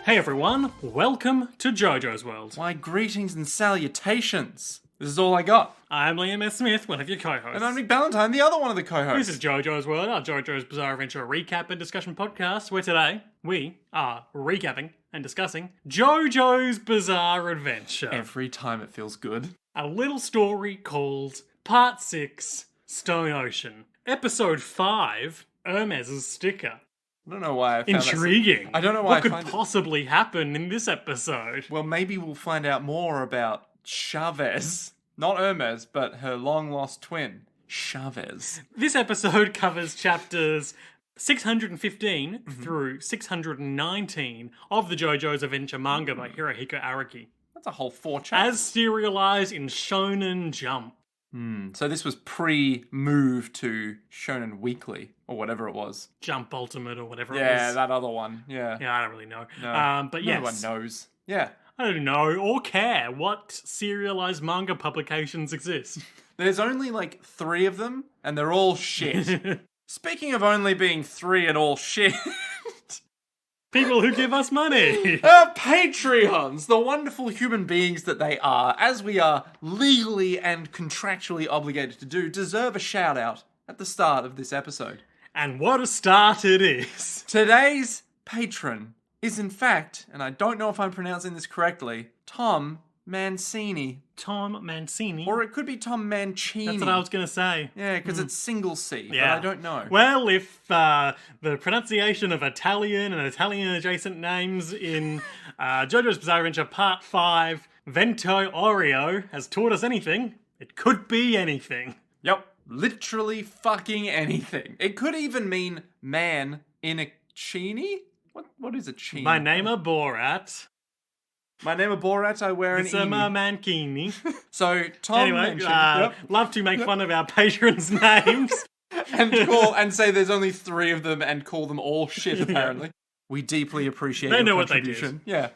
Hey everyone, welcome to JoJo's World. Why, greetings and salutations. This is all I got. I'm Liam S. Smith, one of your co-hosts. And I'm Nick Ballantyne, the other one of the co-hosts. This is JoJo's World, our JoJo's Bizarre Adventure recap and discussion podcast, where today we are recapping and discussing JoJo's Bizarre Adventure. Every time it feels good. A little story called Part 6, Stone Ocean. Episode 5, Hermes' Sticker. I don't know why I found Intriguing. I don't know why what I could find it- possibly happen in this episode. Well, maybe we'll find out more about Chavez. Not Hermes, but her long-lost twin, Chavez. This episode covers chapters 615 through 619 of the JoJo's Adventure manga by Hirohiko Araki, That's a whole 4 chapters. as serialized in Shonen Jump. So this was pre-move to Shonen Weekly, or whatever it was. Jump Ultimate or whatever it Yeah, was. that other one. Yeah. Yeah, I don't really know. No. But No yes, one knows. Yeah. I don't know or care what serialized manga publications exist. There's only like 3 of them, and they're all shit. Speaking of only being 3 and all shit... People who give us money. Our Patreons, the wonderful human beings that they are, as we are legally and contractually obligated to do, deserve a shout out at the start of this episode. And what a start it is. Today's patron is in fact, and I don't know if I'm pronouncing this correctly, Tom Mancini. Tom Mancini. Or it could be Tom Mancini. That's what I was going to say. Yeah, because it's single C, Yeah. but I don't know. Well, if the pronunciation of Italian and Italian-adjacent names in JoJo's Bizarre Adventure Part 5, Vento Oreo, has taught us anything, it could be anything. Yep. Literally fucking anything. It could even mean man in a chini? What is a chini? My name is Borat. My name is Borat, I wear an It's a emu. mankini. So, Tom Anyway, mentioned... love to make fun of our patrons' names. and say there's only 3 of them and call them all shit, apparently. We deeply appreciate They your know what they contribution. Yeah.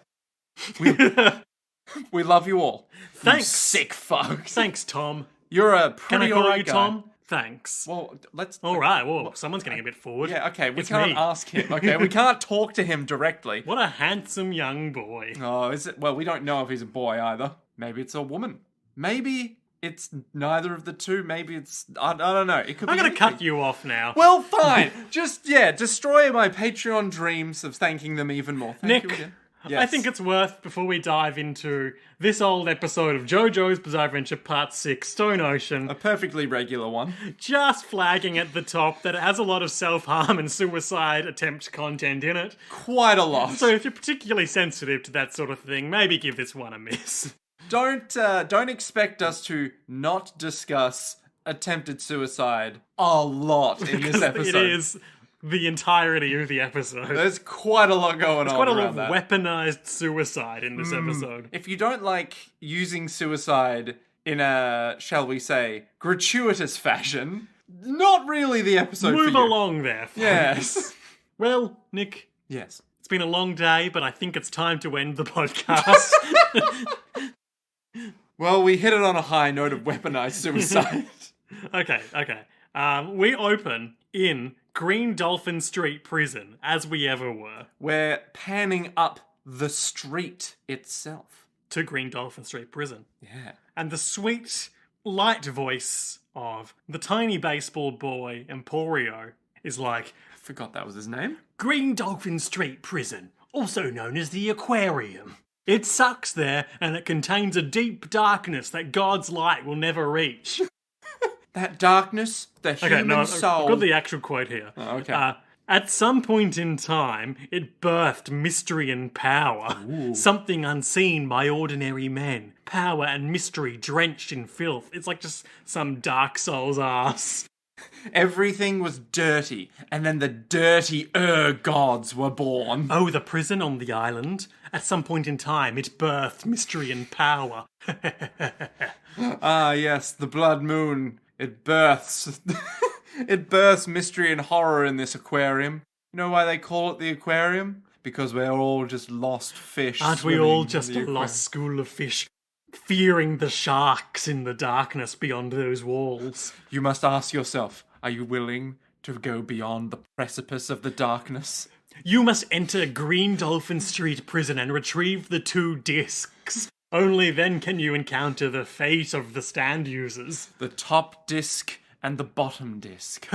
We love you all. Thanks. You sick fucks. Thanks, Tom. You're a Can pretty I call alright you guy. Tom? Thanks. Well, let's... All right, well, someone's getting a bit forward. Yeah, okay, we It's can't me. ask him, okay? We can't talk to him directly. What a handsome young boy. Oh, is it? Well, we don't know if he's a boy either. Maybe it's a woman. Maybe it's neither of the two. Maybe it's... I don't know. It could I'm be going to anything. cut you off now. Well, fine. Just, destroy my Patreon dreams of thanking them even more. Thank you Nick, again. I Yes. think it's worth, before we dive into this old episode of JoJo's Bizarre Adventure Part 6, Stone Ocean, a perfectly regular one. just flagging at the top that it has a lot of self-harm and suicide attempt content in it. Quite a lot. So if you're particularly sensitive to that sort of thing, maybe give this one a miss. Don't expect us to not discuss attempted suicide a lot in this episode. It is the entirety of the episode. There's quite a lot going on Quite a lot around of that. weaponized suicide in this episode. If you don't like using suicide in a, shall we say, gratuitous fashion, not really the episode Move for you. along there. folks. Yes. Well, Nick, Yes. it's been a long day, but I think it's time to end the podcast. Well, we hit it on a high note of weaponized suicide. Okay. We open in Green Dolphin Street Prison, as we ever were, We're panning up the street itself. to Green Dolphin Street Prison. Yeah. And the sweet, light voice of the tiny baseball boy, Emporio, is like, Forgot that was his name. Green Dolphin Street Prison, also known as the Aquarium. It sucks there, and it contains a deep darkness that God's light will never reach. That darkness, the human soul. I've got the actual quote here. Oh, okay. At some point in time, it birthed mystery and power. Something unseen by ordinary men. Power and mystery drenched in filth. It's like just some Dark Souls ass. Everything was dirty, and then the dirty gods were born. Oh, the prison on the island. At some point in time, it birthed mystery and power. Ah, yes, the blood moon. It births. It births mystery and horror in this aquarium. You know why they call it the aquarium? Because we're all just lost fish. Aren't we swimming all in just the a aquarium. lost school of fish, fearing the sharks in the darkness beyond those walls? You must ask yourself, are you willing to go beyond the precipice of the darkness? You must enter Green Dolphin Street Prison and retrieve the 2 discs. Only then can you encounter the fate of the stand users. The top disc and the bottom disc.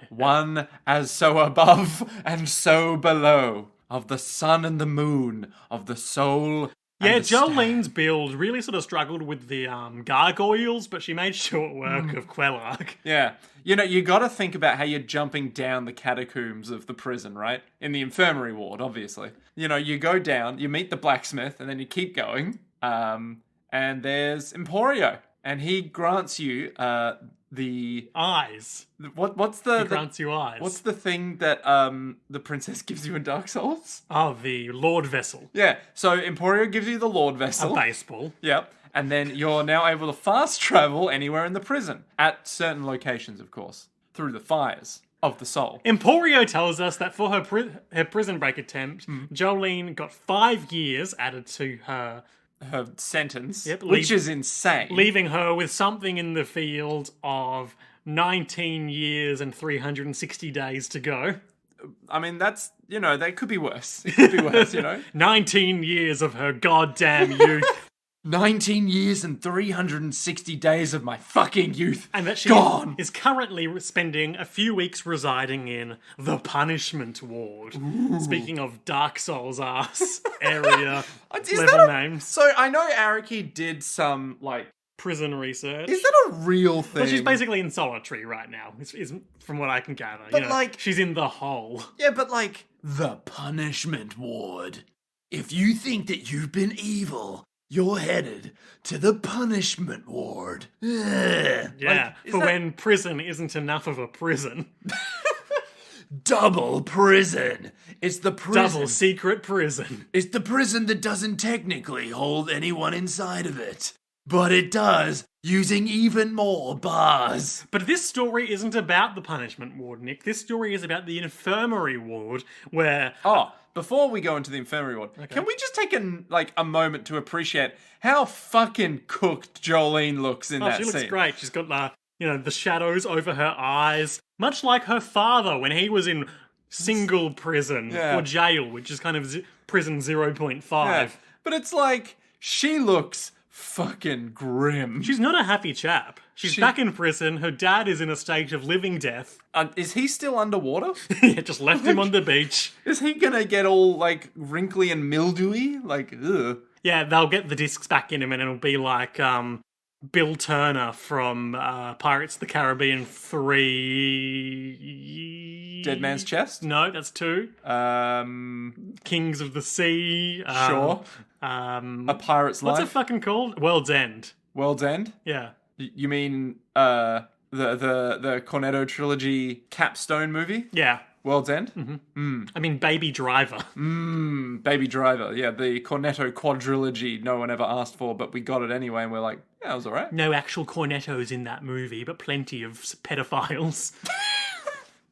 One as so above and so below. Of the sun and the moon. Of the soul Yeah, and the stand. Jolene's build really sort of struggled with the gargoyles, but she made short work of Quellark. Yeah. You know, you got to think about how you're jumping down the catacombs of the prison, right? In the infirmary ward, obviously. You know, you go down, you meet the blacksmith, and then you keep going. And there's Emporio. And he grants you the... Eyes. What's the... He grants you eyes. What's the thing that the princess gives you in Dark Souls? Oh, the Lord Vessel. Yeah. So Emporio gives you the Lord A Vessel. baseball. Yep. And then you're now able to fast travel anywhere in the prison. At certain locations, of course. Through the fires of the soul. Emporio tells us that for her prison break attempt, Jolene got 5 years added to her, Her sentence. Yep, which is insane. leaving her with something in the field of 19 years and 360 days to go. I mean, that's, you know, that could be worse. It could be worse, you know? 19 years of her goddamn youth. 19 years and 360 days of my fucking youth. And that she Gone. is currently spending a few weeks residing in the Punishment Ward. Speaking of Dark Souls ass area Is level that names. So I know Araki did some, like... Prison research. Is that a real thing? Well, she's basically in solitary right now, is from what I can gather. But, like- she's in the hole. Yeah, but like... The Punishment Ward. If you think that you've been evil... You're headed to the Punishment Ward. Yeah, when prison isn't enough of a prison. Double prison. It's the prison. Double secret prison. It's the prison that doesn't technically hold anyone inside of it. But it does, using even more bars. But this story isn't about the Punishment Ward, Nick. This story is about the Infirmary Ward, where... Oh, before we go into the infirmary ward, can we just take a moment to appreciate how fucking cooked Jolene looks in that she looks scene? great. She's got, the shadows over her eyes. Much like her father when he was in single prison Yeah. or jail, which is kind of prison 0.5. Yeah. But it's like, she looks fucking grim. She's not a happy chap. She's back in prison. Her dad is in a state of living death. Is he still underwater? Yeah, just left him on the beach. Is he gonna get all, like, wrinkly and mildewy? Like, ugh. Yeah, they'll get the discs back in him and it'll be like Bill Turner from Pirates of the Caribbean 3... Dead Man's Chest? No, that's 2. Kings of the Sea. Sure. A Pirate's What's Life? it fucking called? World's End. World's End? Yeah. You mean, the Cornetto trilogy capstone movie? Yeah. World's End? I mean, Baby Driver. Baby Driver. Yeah, the Cornetto quadrilogy no one ever asked for, but we got it anyway, and we're like, yeah, it was alright. No actual cornettos in that movie, but plenty of pedophiles.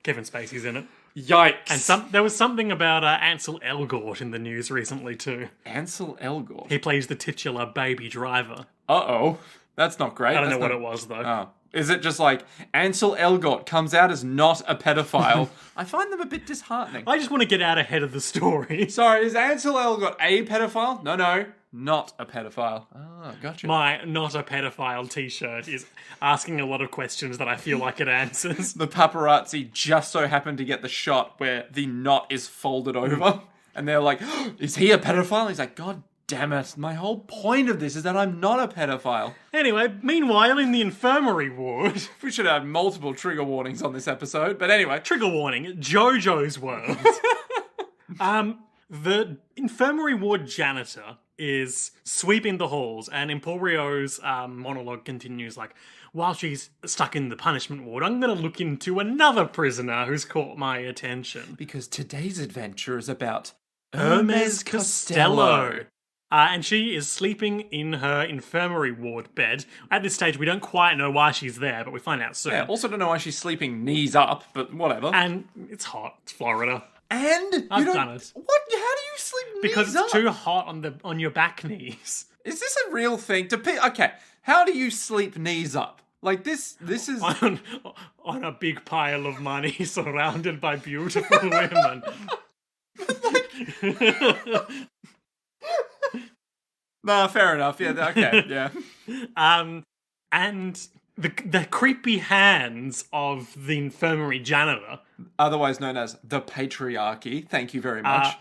Kevin Spacey's in it. Yikes. And there was something about Ansel Elgort in the news recently too. Ansel Elgort? He plays the titular Baby Driver. Uh-oh. That's not great. I don't know what it was though. Oh. Is it just like, Ansel Elgort comes out as not a pedophile? I find them a bit disheartening. I just want to get out ahead of the story. Sorry, is Ansel Elgort a pedophile? No, not a pedophile. Oh, gotcha. My not a pedophile t-shirt is asking a lot of questions that I feel like it answers. The paparazzi just so happened to get the shot where the knot is folded over. And they're like, oh, is he a pedophile? He's like, God damn it. My whole point of this is that I'm not a pedophile. Anyway, meanwhile, in the infirmary ward... We should have multiple trigger warnings on this episode. But anyway. Trigger warning, JoJo's World. The infirmary ward janitor is sweeping the halls, and Emporio's monologue continues like, while she's stuck in the punishment ward, I'm going to look into another prisoner who's caught my attention. Because today's adventure is about Hermes Costello. And she is sleeping in her infirmary ward bed. At this stage, we don't quite know why she's there, but we find out soon. Yeah, also don't know why she's sleeping knees up, but whatever. And it's hot. It's Florida. And I've done it. What? How do you sleep knees Because up? it's too hot on your back knees. Is this a real thing? Okay, how do you sleep knees up? Like this is... On a big pile of money surrounded by beautiful women. Nah, fair enough. Yeah, okay, yeah. And the creepy hands of the infirmary janitor. Otherwise known as the patriarchy. Thank you very much.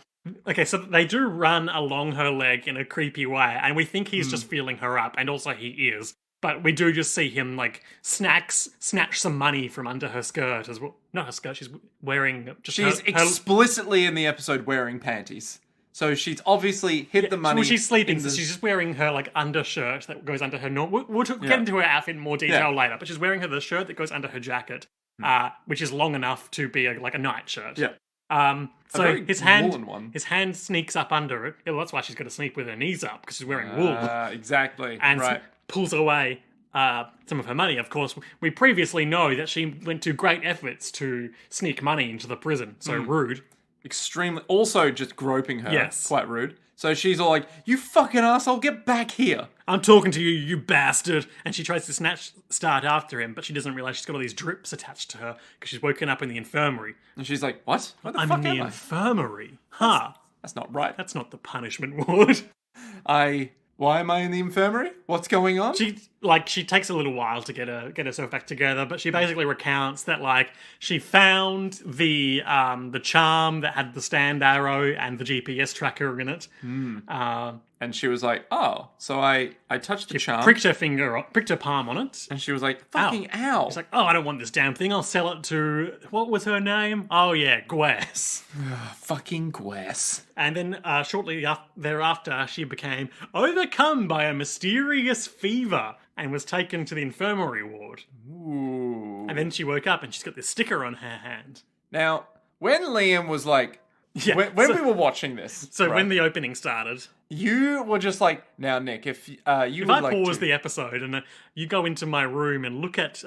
Okay, so they do run along her leg in a creepy way, and we think he's just feeling her up, and also he is. But we do just see him, like, snatch some money from under her skirt as well. Not her skirt, she's wearing just She's her explicitly in the episode wearing panties. So she's obviously hid the money. Well, she's sleeping, in so the- she's just wearing her, like, undershirt that goes under her normal... We'll get into her outfit in more detail later, but she's wearing the shirt that goes under her jacket, which is long enough to be, like, a nightshirt. Yeah. So very his woolen one. his hand sneaks up under it. Yeah, well, that's why she's got to sleep with her knees up, because she's wearing wool. Exactly. And right. pulls away some of her money. Of course, we previously know that she went to great efforts to sneak money into the prison. So rude. Extremely. Also, just groping her. Yes. Quite rude. So she's all like, "You fucking asshole, get back here!" I'm talking to you, you bastard. And she tries to start after him, but she doesn't realize she's got all these drips attached to her because she's woken up in the infirmary. And she's like, "What? What the I'm fuck in the am I? infirmary. Huh. That's not right. That's not the punishment ward. Why am I in the infirmary? What's going on?" She takes a little while to get herself back together, but she basically recounts that, like, she found the charm that had the stand arrow and the GPS tracker in it. And she was like, "Oh, so I touched the charm." Pricked her palm on it. And she was like, "Fucking ow." She's like, "Oh, I don't want this damn thing. I'll sell it to..." What was her name? Oh, yeah, Gwess. "Fucking Gwess." And then shortly thereafter, she became overcome by a mysterious fever and was taken to the infirmary ward. Ooh. And then she woke up and she's got this sticker on her hand. Now, when Liam was like, when we were watching this, So right, when the opening started, you were just like, "Now, Nick, if you if would I like pause to..." the episode and you go into my room and look at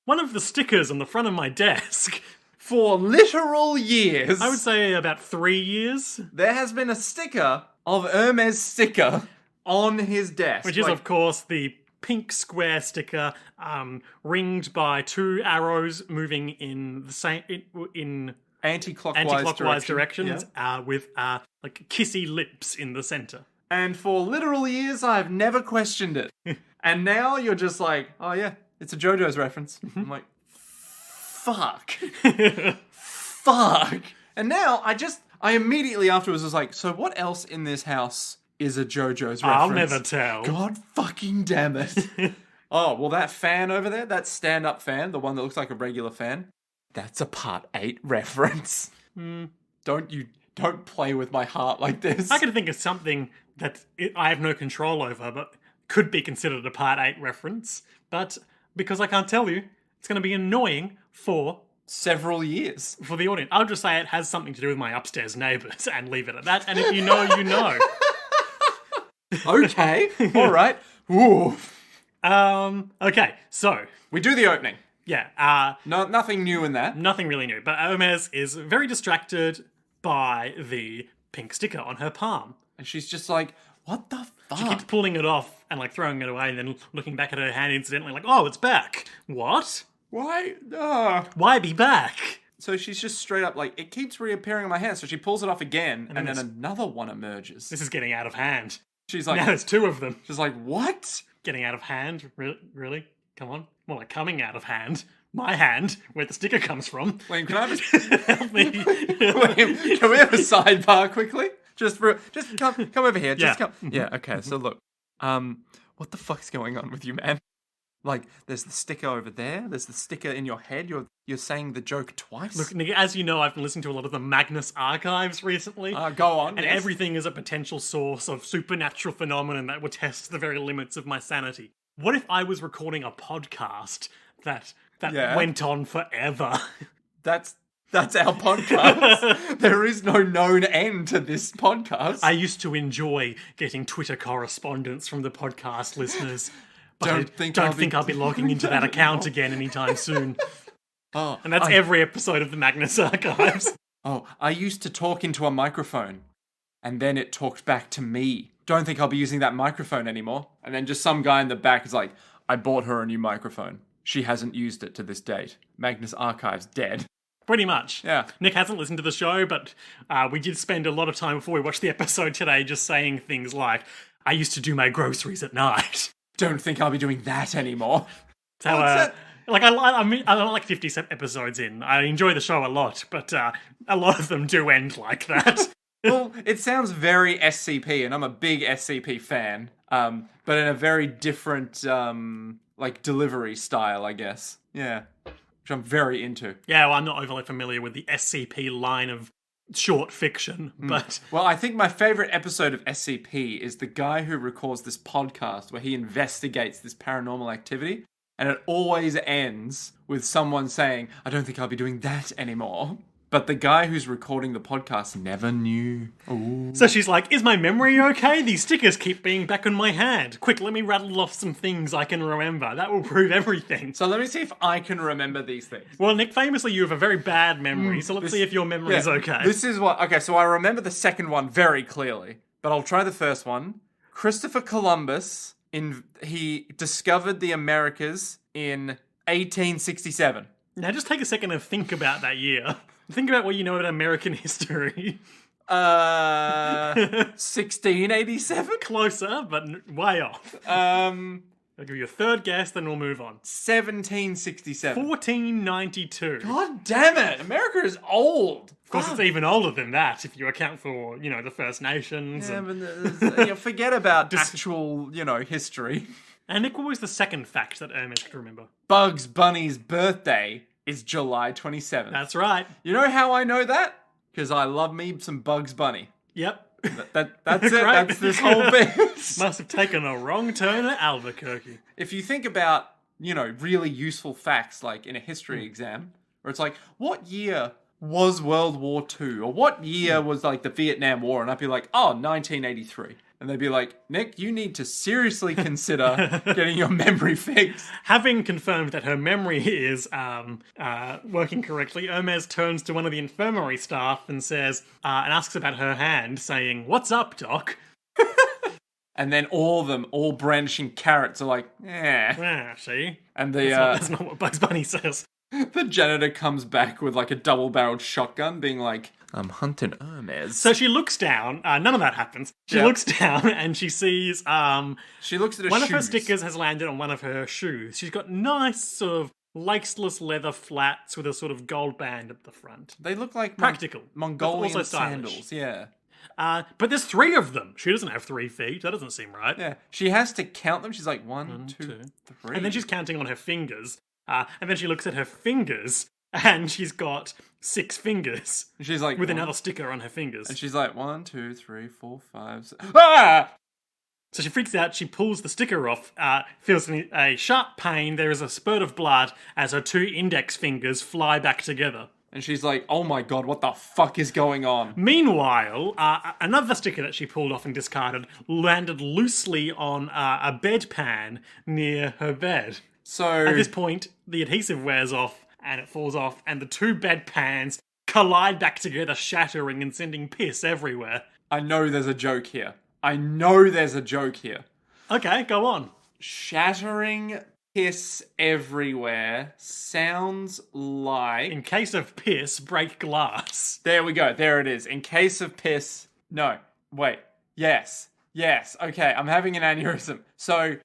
one of the stickers on the front of my desk, For literal years, I would say about 3 years, there has been a sticker of Hermes sticker on his desk. which is, of course, the pink square sticker ringed by 2 arrows moving in the same in anti-clockwise directions Yeah. with like kissy lips in the center. And for literal years, I've never questioned it. And now you're just like, "Oh yeah, it's a JoJo's reference." I'm like, fuck. Fuck. And now I immediately afterwards was like, "So what else in this house is a JoJo's reference?" I'll never tell. God fucking damn it. Oh, well, that fan over there, that stand-up fan, the one that looks like a regular fan, that's a Part 8 reference. Don't play with my heart like this. I can think of something that I have no control over, but could be considered a Part 8 reference. But because I can't tell you, it's going to be annoying for Several years. the audience. I'll just say it has something to do with my upstairs neighbours and leave it at that. And if you know, you know. Okay. All right. Ooh. Okay, so, We do the opening. yeah, No, nothing new in that. nothing really new. But Hermes is very distracted by the pink sticker on her palm. And she's just like, "What the fuck?" She keeps pulling it off and, like, throwing it away and then looking back at her hand incidentally like, "Oh, it's back. What? Why? Why be back?" So she's just straight up like, "It keeps reappearing in my hand." So she pulls it off again, and then another one emerges. This is getting out of hand. She's like, Now there's 2 of them. she's like, "What?" Getting out of hand? Really? Come on. More like coming out of hand. My hand, where the sticker comes from. Liam, can I just Help me. Liam, can we have a sidebar quickly? Just come over here. Just Yeah. come. Yeah. Okay. So look, what the fuck's going on with you, man? Like, there's the sticker over there. There's the sticker in your head. You're saying the joke twice. Look, Nick, as you know, I've been listening to a lot of the Magnus archives recently. Go on. and yes. everything is a potential source of supernatural phenomenon that would test the very limits of my sanity. What if I was recording a podcast that Yeah. went on forever? That's our podcast. There is no known end to this podcast. I used to enjoy getting Twitter correspondence from the podcast listeners. But Don't I think don't I'll think be I'll be logging into that account again anytime soon. Oh, And that's every episode of the Magnus Archives. I used to talk into a microphone, and then it talked back to me. Don't think I'll be using that microphone anymore. And then just some guy in the back is like, "I bought her a new microphone. She hasn't used it to this date. Magnus Archives dead." Pretty much. Yeah. Nick hasn't listened to the show, but we did spend a lot of time before we watched the episode today just saying things like, I used to do my groceries at night. Don't think I'll be doing that anymore. So, like, I'm like 50 episodes in. I enjoy the show a lot, but a lot of them do end like that. Well, it sounds very SCP, and I'm a big SCP fan, but in a very different, like, delivery style, I guess. Yeah. Which I'm very into. Yeah, well, I'm not overly familiar with the SCP line of short fiction, but... Well, I think my favorite episode of SCP is the guy who records this podcast where he investigates this paranormal activity, and it always ends with someone saying, I don't think I'll be doing that anymore. But the guy who's recording the podcast never knew. Ooh. So she's like, is my memory okay? These stickers keep being back on my hand. Quick, let me rattle off some things I can remember. That will prove everything. So let me see if I can remember these things. Well, Nick, famously you have a very bad memory, so let's see if your memory is okay. This is what... Okay, so I remember the second one very clearly, but I'll try the first one. Christopher Columbus, he discovered the Americas in 1867. Now just take a second and think about that year. Think about what you know about American history. 1687? Closer, but way off. I'll give you a third guess, then we'll move on. 1767. 1492. God damn it! America is old. Of course, it's even older than that if you account for, the First Nations. Yeah, but forget about actual, history. And Nick, what was the second fact that Hermes could remember? Bugs Bunny's birthday is July 27th. That's right. You know how I know that? Because I love me some Bugs Bunny. Yep. That's it. That's this whole bit. Must have taken a wrong turn at Albuquerque. If you think about, really useful facts, like in a history exam, where it's like, what year was World War II? Or what year was, like, the Vietnam War? And I'd be like, 1983. And they'd be like, Nick, you need to seriously consider getting your memory fixed. Having confirmed that her memory is working correctly, Hermes turns to one of the infirmary staff and says, and asks about her hand, saying, "What's up, Doc?" And then all of them, all brandishing carrots, are like, See? And the That's not what Bugs Bunny says. The janitor comes back with like a double-barreled shotgun, being like, I'm hunting Hermes. So she looks down. None of that happens. She looks down and she sees she looks at her one shoes. of her stickers has landed on one of her shoes. She's got nice sort of laceless leather flats with a sort of gold band at the front. They look like practical, Mongolian also stylish. sandals. Yeah. But there's 3 of them. She doesn't have 3 feet. That doesn't seem right. Yeah. She has to count them. She's like, 1, 2, 3. And then she's counting on her fingers. And then she looks at her fingers, and she's got 6 fingers. And she's like, with another sticker on her fingers. And she's like, 1, 2, 3, 4, 5, 6. Ah! So she freaks out, she pulls the sticker off, feels a sharp pain, there is a spurt of blood as her 2 index fingers fly back together. And she's like, oh my god, what the fuck is going on? Meanwhile, another sticker that she pulled off and discarded landed loosely on a bedpan near her bed. So at this point, the adhesive wears off and it falls off, and the 2 bedpans collide back together, shattering and sending piss everywhere. I know there's a joke here. Okay, go on. Shattering piss everywhere sounds like... In case of piss, break glass. There we go. There it is. In case of piss... No. Wait. Yes. Okay, I'm having an aneurysm. So,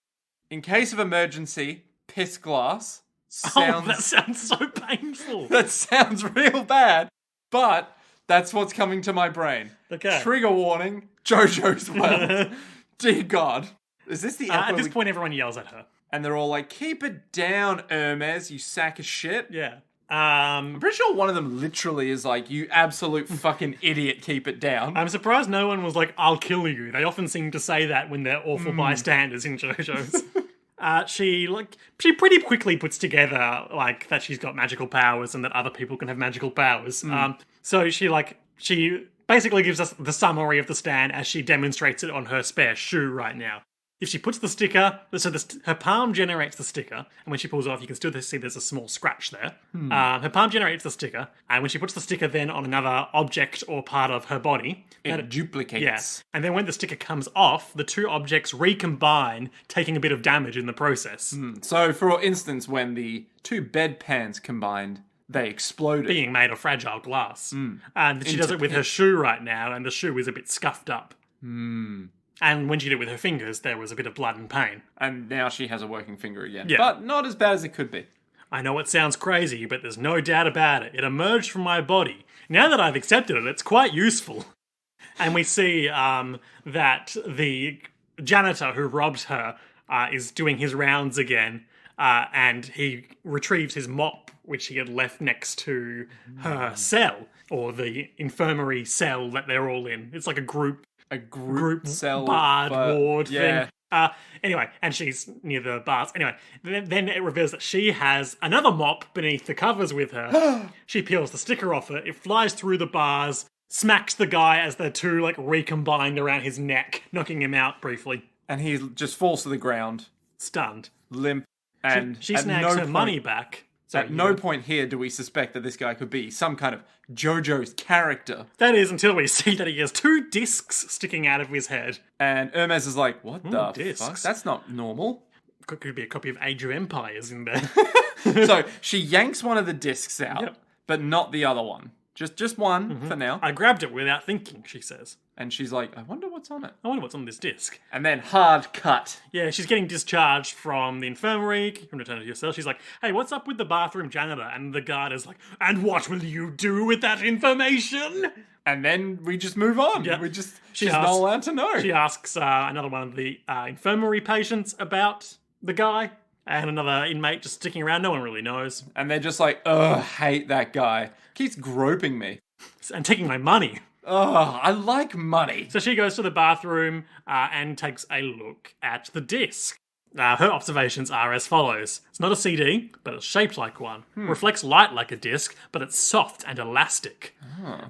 in case of emergency, piss glass sounds... Oh, that sounds so painful. That sounds real bad, but that's what's coming to my brain. Okay. Trigger warning, JoJo's well. Dear God. Is this the At this point, everyone yells at her. And they're all like, keep it down, Hermes, you sack of shit. Yeah. I'm pretty sure one of them literally is like, you absolute fucking idiot, keep it down. I'm surprised no one was like, I'll kill you. They often seem to say that when they're awful bystanders in JoJo's. She pretty quickly puts together, like, that she's got magical powers and that other people can have magical powers. So she basically gives us the summary of the stand as she demonstrates it on her spare shoe right now. If she puts the sticker, so her palm generates the sticker, and when she pulls it off, you can still see there's a small scratch there. Her palm generates the sticker, and when she puts the sticker then on another object or part of her body... It duplicates. Yes. And then when the sticker comes off, the 2 objects recombine, taking a bit of damage in the process. So, for instance, when the 2 bedpans combined, they exploded. Being made of fragile glass. And she does it with her shoe right now, and the shoe is a bit scuffed up. And when she did it with her fingers, there was a bit of blood and pain. And now she has a working finger again. Yeah. But not as bad as it could be. I know it sounds crazy, but there's no doubt about it. It emerged from my body. Now that I've accepted it, it's quite useful. And we see that the janitor who robbed her is doing his rounds again, and he retrieves his mop, which he had left next to her cell, or the infirmary cell that they're all in. It's like a group cell barred ward yeah. thing. Anyway, and she's near the bars. Anyway, then it reveals that she has another mop beneath the covers with her. She peels the sticker off it. It flies through the bars, smacks the guy as the two like recombined around his neck, knocking him out briefly. And he just falls to the ground, Stunned. limp, and She snags her money back. At no point here do we suspect that this guy could be some kind of JoJo's character. That is until we see that he has 2 discs sticking out of his head. And Hermes is like, what the discs. fuck? That's not normal. Could be a copy of Age of Empires in there. So she yanks one of the discs out, but not the other one. Just one for now. I grabbed it without thinking, she says. And she's like, I wonder what's on it. I wonder what's on this disc. And then hard cut. Yeah, she's getting discharged from the infirmary. You can return to your cell. She's like, hey, what's up with the bathroom janitor? And the guard is like, and what will you do with that information? And then we just move on. Yeah. She's not allowed to know. She asks another one of the infirmary patients about the guy. And another inmate just sticking around. No one really knows. And they're just like, ugh, hate that guy. Keeps groping me. And taking my money. Ugh, I like money. So she goes to the bathroom and takes a look at the disc. Her observations are as follows. It's not a CD, but it's shaped like one. Reflects light like a disc, but it's soft and elastic.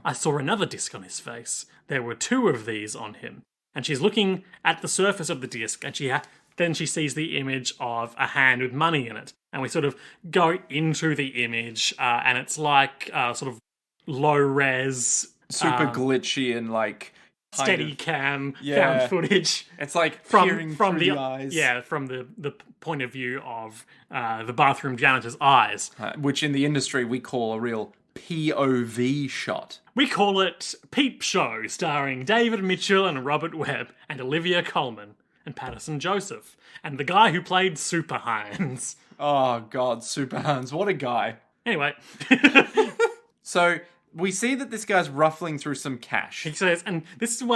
I saw another disc on his face. There were 2 of these on him. And she's looking at the surface of the disc, and then she sees the image of a hand with money in it. And we sort of go into the image, and it's like sort of low-res... Super glitchy and like... steady cam found footage. It's like from through the eyes. Yeah, from the point of view of the bathroom janitor's eyes. Which in the industry we call a real POV shot. We call it Peep Show, starring David Mitchell and Robert Webb and Olivia Colman and Patterson Joseph and the guy who played Super Hines. Oh god, Super Hans, what a guy. Anyway. So... we see that this guy's ruffling through some cash. He says, and this is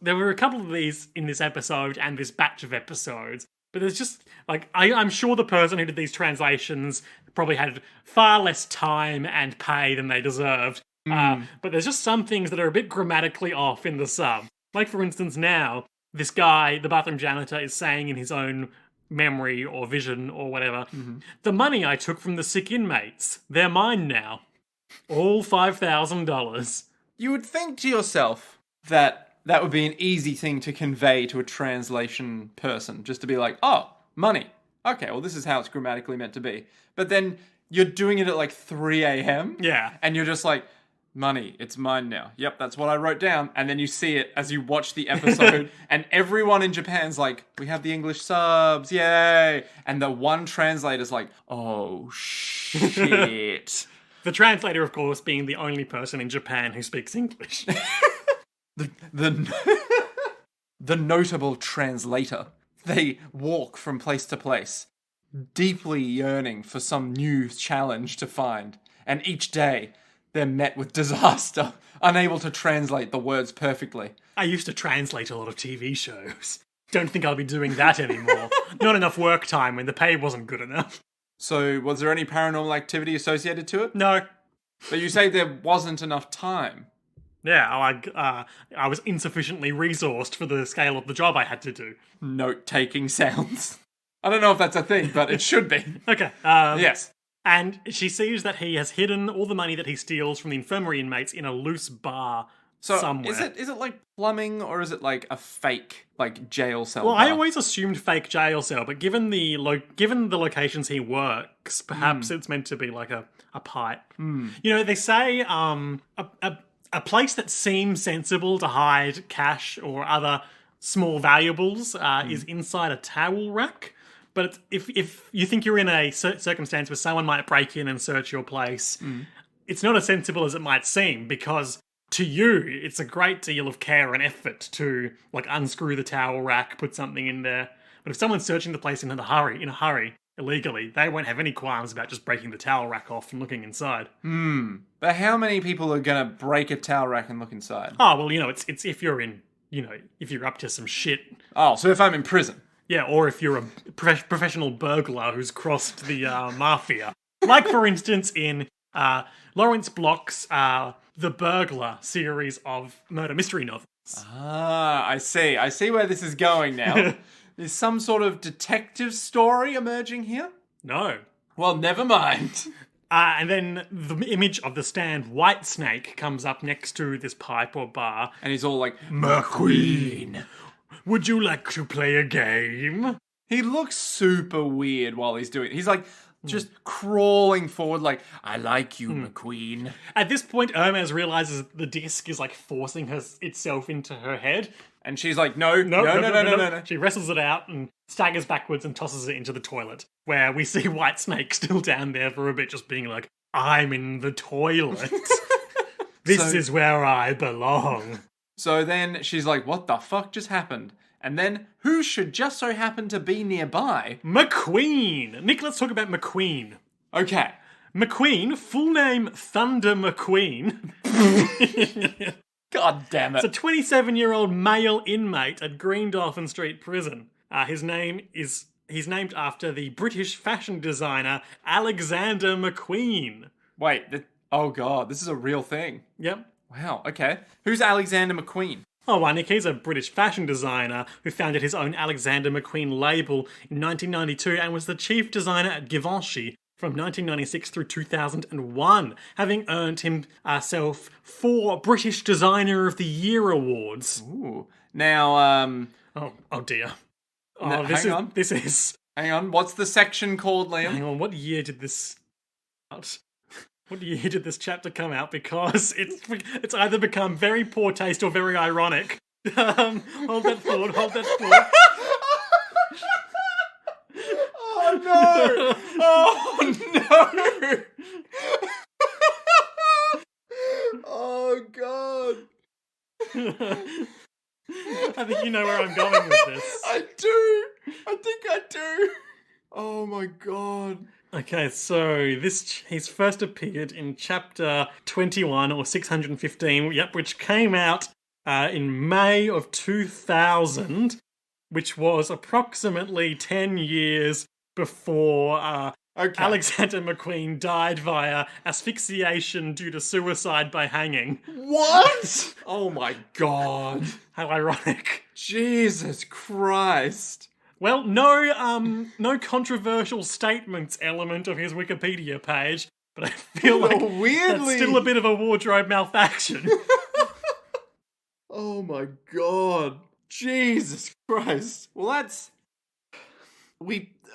there were a couple of these in this episode and this batch of episodes, but there's just, like, I'm sure the person who did these translations probably had far less time and pay than they deserved. But there's just some things that are a bit grammatically off in the sub. Like, for instance, now, this guy, the bathroom janitor, is saying in his own memory or vision or whatever, the money I took from the sick inmates, they're mine now. All $5,000. You would think to yourself that that would be an easy thing to convey to a translation person, just to be like, oh, money. Okay, well, this is how it's grammatically meant to be. But then you're doing it at like 3 a.m. Yeah. And you're just like, money, it's mine now. Yep, that's what I wrote down. And then you see it as you watch the episode, and everyone in Japan's like, we have the English subs, yay! And the one translator's like, oh, shit. The translator, of course, being the only person in Japan who speaks English. The notable translator. They walk from place to place, deeply yearning for some new challenge to find. And each day, they're met with disaster, unable to translate the words perfectly. I used to translate a lot of TV shows. Don't think I'll be doing that anymore. Not enough work time when the pay wasn't good enough. So, was there any paranormal activity associated to it? No. But you say there wasn't enough time. Yeah, I was insufficiently resourced for the scale of the job I had to do. Note-taking sounds. I don't know if that's a thing, but it should be. Okay. Yes. And she sees that he has hidden all the money that he steals from the infirmary inmates in a loose bar somewhere. Is it like plumbing, or is it like a fake like jail cell? Well, bar? I always assumed fake jail cell, but given the locations he works, perhaps it's meant to be like a pipe. You know, they say a place that seems sensible to hide cash or other small valuables is inside a towel rack. But if you think you're in a circumstance where someone might break in and search your place, it's not as sensible as it might seem, because to you, it's a great deal of care and effort to like unscrew the towel rack, put something in there. But if someone's searching the place in a hurry, illegally, they won't have any qualms about just breaking the towel rack off and looking inside. But how many people are going to break a towel rack and look inside? Oh, well, it's if you're in, if you're up to some shit. Oh, so if I'm in prison. Yeah, or if you're a professional burglar who's crossed the mafia. Like, for instance, in Lawrence Block's The Burglar series of murder mystery novels. Ah, I see. I see where this is going now. Is some sort of detective story emerging here? No. Well, never mind. And then the image of the stand Whitesnake comes up next to this pipe or bar. And he's all like, McQueen, would you like to play a game? He looks super weird while he's doing it. He's like just crawling forward like, I like you, McQueen. At this point, Hermes realizes the disc is like forcing itself into her head. And she's like, no. She wrestles it out and staggers backwards and tosses it into the toilet, where we see Whitesnake still down there for a bit, just being like, I'm in the toilet. This is where I belong. So then she's like, what the fuck just happened? And then, who should just so happen to be nearby? McQueen! Nick, let's talk about McQueen. Okay. McQueen, full name Thunder McQueen. God damn it. It's a 27-year-old male inmate at Green Dolphin Street Prison. He's named after the British fashion designer Alexander McQueen. Wait, oh god, this is a real thing. Yep. Wow, okay. Who's Alexander McQueen? Oh, well, Nick, he's a British fashion designer who founded his own Alexander McQueen label in 1992 and was the chief designer at Givenchy from 1996 through 2001, having earned himself 4 British Designer of the Year awards. Ooh. Now, Oh dear. Hang on, what's the section called, Liam? Hang on, what year did this out? What year did this chapter come out? Because it's either become very poor taste or very ironic. Hold that thought. Oh no! Oh no! Oh god! I think you know where I'm going with this. I do! I think I do! Oh my god. Okay, so he's first appeared in chapter 21 or 615, which came out in May of 2000, which was approximately 10 years before Alexander McQueen died via asphyxiation due to suicide by hanging. What? Oh my god. How ironic. Jesus Christ. Well, no controversial statements element of his Wikipedia page, but I feel like weirdly that's still a bit of a wardrobe malfunction. Oh my god. Jesus Christ. Well,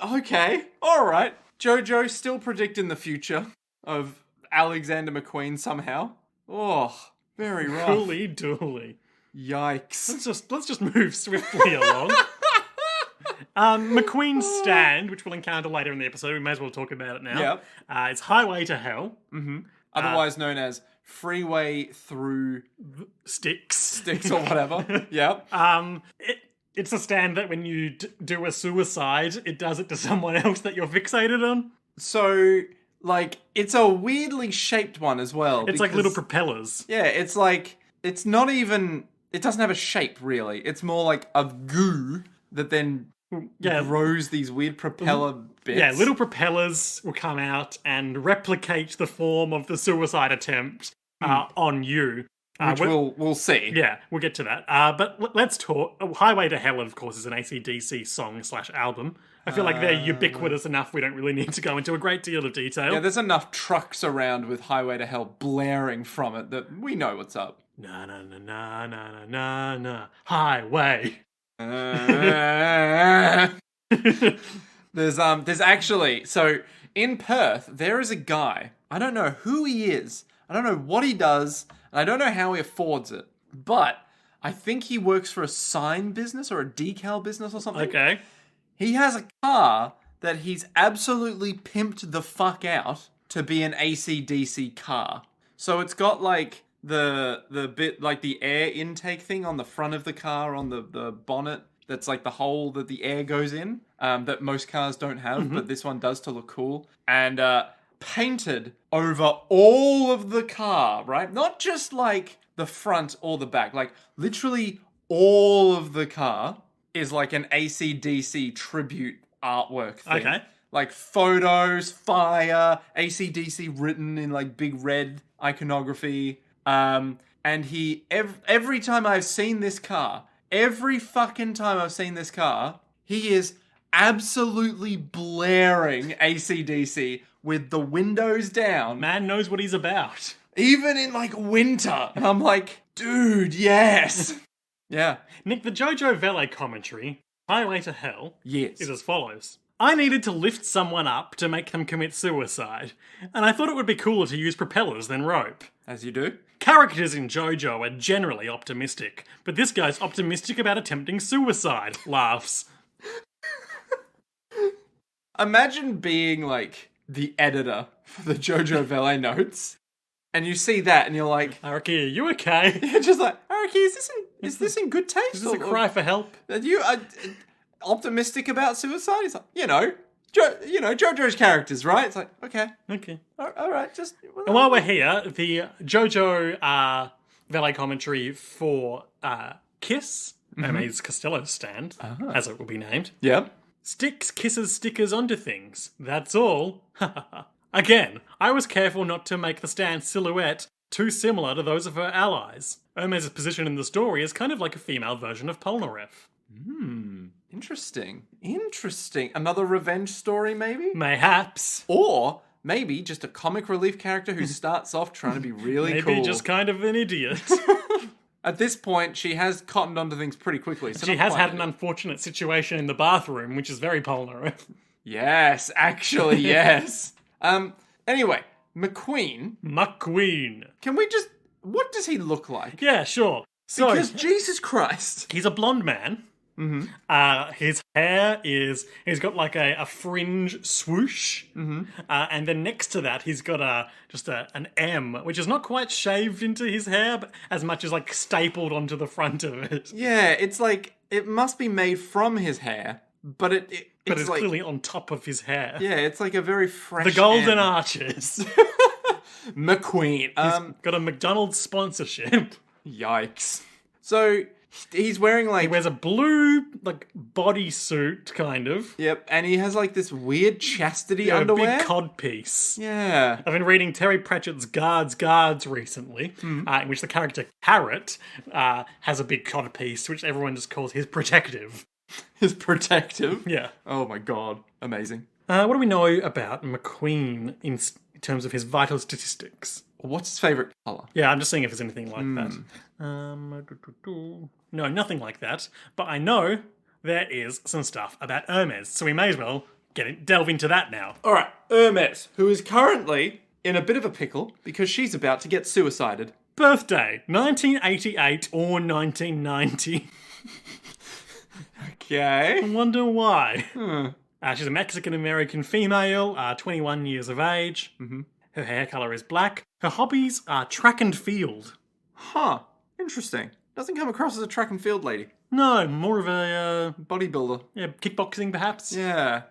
okay. Alright. Jojo still predicting the future of Alexander McQueen somehow. Oh, very rough. Cooly dooly. Yikes. Let's just move swiftly along. McQueen's stand, which we'll encounter later in the episode, we may as well talk about it now. Yep. It's Highway to Hell. Mm-hmm. Otherwise known as Freeway Through Sticks or whatever. Yep. It's a stand that when you do a suicide, it does it to someone else that you're fixated on. So, it's a weirdly shaped one as well. It's like little propellers. Yeah, it's like, it's not even, it doesn't have a shape really. It's more like a goo that then grows these weird propeller bits. Yeah, little propellers will come out and replicate the form of the suicide attempt on you. Which we'll see. Yeah, we'll get to that. But let's talk. Highway to Hell, of course, is an AC/DC song/album. I feel like they're ubiquitous enough we don't really need to go into a great deal of detail. Yeah, there's enough trucks around with Highway to Hell blaring from it that we know what's up. Na na na na na na na Highway. There's actually, so in Perth there is a guy. I don't know who he is. I don't know what he does. And I don't know how he affords it, but I think he works for a sign business or a decal business or something. Okay. He has a car that he's absolutely pimped the fuck out to be an AC/DC car. So it's got like the bit like the air intake thing on the front of the car on the bonnet. That's like the hole that the air goes in, that most cars don't have, but this one does to look cool. And painted over all of the car, right? Not just like the front or the back, like literally all of the car is like an AC/DC tribute artwork thing. Okay. Like photos, fire, AC/DC written in like big red iconography. And he, every time I've seen this car, every fucking time I've seen this car, he is absolutely blaring AC/DC with the windows down. Man knows what he's about. Even in like winter. And I'm like, dude, yes. Yeah. Nick, the Jojo Valet commentary, Highway to Hell, Yes. is as follows. I needed to lift someone up to make them commit suicide, and I thought it would be cooler to use propellers than rope. As you do. Characters in JoJo are generally optimistic, but this guy's optimistic about attempting suicide. Laughs. Imagine being like the editor for the JoJo Valet notes, and you see that, and you're like, Araki, are you okay? you're just like, Araki, is this in good taste? Is this a cry for help? Are you optimistic about suicide? It's like, JoJo's characters, right? It's like, okay, Okay. all right, just. And while we're here, the JoJo Valet commentary for Kiss, Hermes Costello's stand, as it will be named. Yeah. Sticks kisses stickers onto things. That's all. Again, I was careful not to make the stand's silhouette too similar to those of her allies. Hermes' position in the story is kind of like a female version of Polnareff. Interesting. Another revenge story, maybe? Mayhaps. Or maybe just a comic relief character who starts off trying to be really Maybe cool. just kind of an idiot. At this point, she has cottoned onto things pretty quickly. So She not has quite had an idiot. unfortunate situation in the bathroom, which is very Polnareff. Yes, actually, yes. Anyway, McQueen. McQueen. Can we just... What does he look like? Yeah, sure. So, Because Jesus Christ. he's a blonde man. His hair is, he's got like a fringe swoosh. And then next to that, he's got an M, which is not quite shaved into his hair, but as much as like stapled onto the front of it. Yeah, it's like... It must be made from his hair, but But it's it's like... clearly on top of his hair. Yeah, it's like a very fresh The Golden M. Arches. McQueen. Got a McDonald's sponsorship. Yikes. So, he's wearing like... He wears a blue, like, bodysuit, kind of. Yep, and he has like this weird chastity A underwear. big codpiece. Yeah. I've been reading Terry Pratchett's Guards recently, in which the character Carrot has a big codpiece, which everyone just calls his protective. His protective. Yeah. Oh my god. Amazing. What do we know about McQueen in terms of his vital statistics? What's his favourite colour? Yeah, I'm just seeing if there's anything like that. No, nothing like that. But I know there is some stuff about Hermes, so we may as well delve into that now. Alright, Hermes, who is currently in a bit of a pickle because she's about to get suicided. Birthday, 1988 or 1990. Okay. I wonder why. She's a Mexican-American female, 21 years of age. Her hair colour is black. Her hobbies are track and field. Huh. Interesting. Doesn't come across as a track and field lady. No, more of a, Bodybuilder. kickboxing perhaps. Yeah.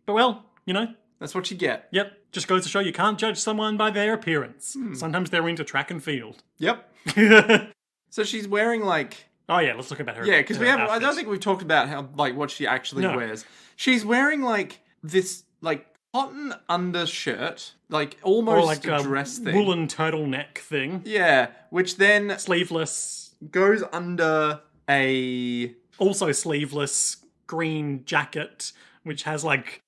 But well, you know, That's what you get. yep, just goes to show you can't judge someone by their appearance. Sometimes they're into track and field. Yep. So she's wearing like... Oh yeah, let's look about her. Yeah, because we her haven't. I don't outfit. think we've talked about how what she actually No. wears. She's wearing like this like cotton undershirt, like almost Or like a a dress thing. woolen turtleneck thing. Yeah, which then Sleeveless, goes under a... also sleeveless green jacket, which has like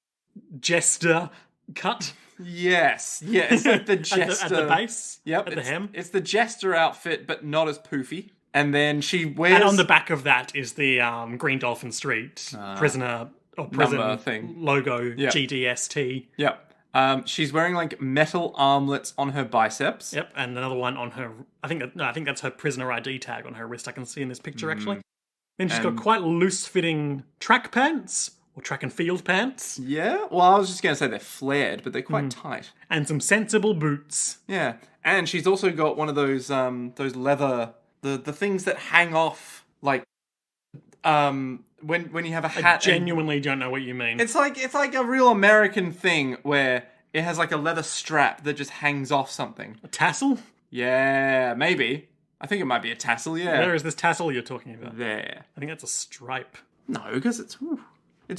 jester cut Yes, like the jester at the base. Yep, at the it's, hem. It's the jester outfit, but not as poofy. And then she wears And on the back of that is the Green Dolphin Street prisoner or prison number thing. logo Yeah. GDST. Yep. She's wearing like metal armlets on her biceps. Yep, and another one on her. I think that's her prisoner ID tag on her wrist. I can see in this picture actually. Then she's got And- quite loose-fitting track pants or track and field pants, Yeah? Well, I was just going to say they're flared, but they're quite tight. and some sensible boots. Yeah. And she's also got one of those leather, the things that hang off, like, when you have a hat. Genuinely don't know what you mean. It's like a real American thing where it has like a leather strap that just hangs off something. A tassel? Yeah, maybe. I think it might be a tassel, yeah. Where is this tassel you're talking about? There. I think that's a stripe. No, because it's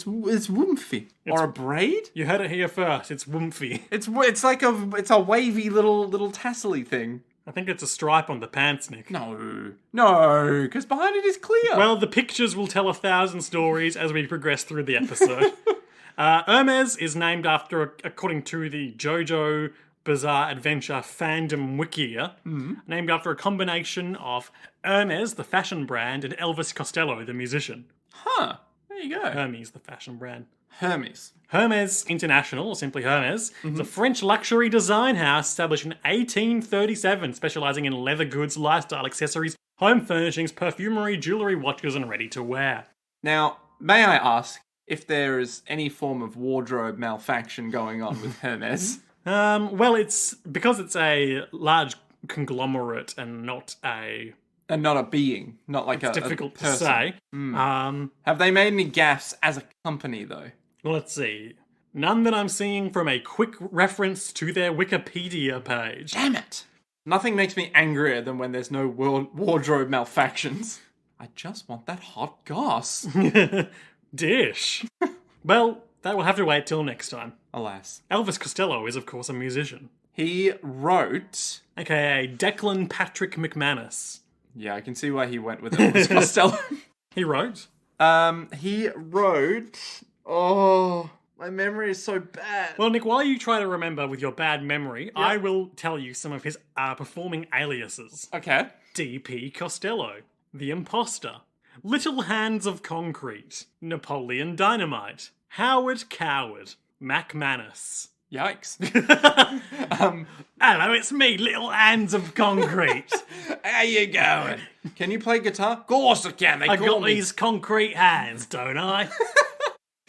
woofy. Or a braid? You heard it here first. It's woomfy. It's like a wavy little tassel-y thing. I think it's a stripe on the pants, Nick. No, because behind it is clear. Well, the pictures will tell 1,000 stories as we progress through the episode. Hermes is named after, according to the JoJo Bizarre Adventure fandom wikia, named after a combination of Hermes, the fashion brand, and Elvis Costello, the musician. Huh. There you go. Hermes, the fashion brand. Hermes. Hermes International, or simply Hermes, is a French luxury design house established in 1837, specialising in leather goods, lifestyle accessories, home furnishings, perfumery, jewellery, watches, and ready-to-wear. Now, may I ask if there is any form of wardrobe malfunction going on with Hermes? Well, it's because it's a large conglomerate and not a... And not a being, not like a difficult to person. say. Have they made any gaffes as a company, though? Well, let's see. None that I'm seeing from a quick reference to their Wikipedia page. Damn it! Nothing makes me angrier than when there's no wardrobe malfunctions. I just want that hot goss. Dish. Well, that will have to wait till next time. Alas. Elvis Costello is, of course, a musician. He wrote... AKA Declan Patrick McManus. Yeah, I can see why he went with Elvis Costello. He wrote? He wrote... Oh, my memory is so bad. Well, Nick, while you try to remember with your bad memory, I will tell you some of his performing aliases. Okay. D.P. Costello, The Imposter, Little Hands of Concrete, Napoleon Dynamite, Howard Coward, Mac Manus. Yikes. Hello, it's me, Little Hands of Concrete. How you going? Can you play guitar? Of course I can. I got these concrete hands, don't I?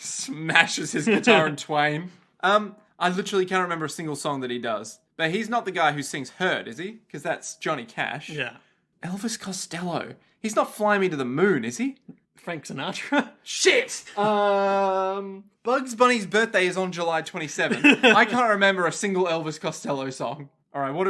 Smashes his guitar in twain. I literally can't remember a single song that he does. But he's not the guy who sings Hurt, is he? Because that's Johnny Cash. Yeah. Elvis Costello. He's not Fly Me to the Moon, is he? Frank Sinatra. Shit! Bugs Bunny's birthday is on July 27th. I can't remember a single Elvis Costello song. Alright, what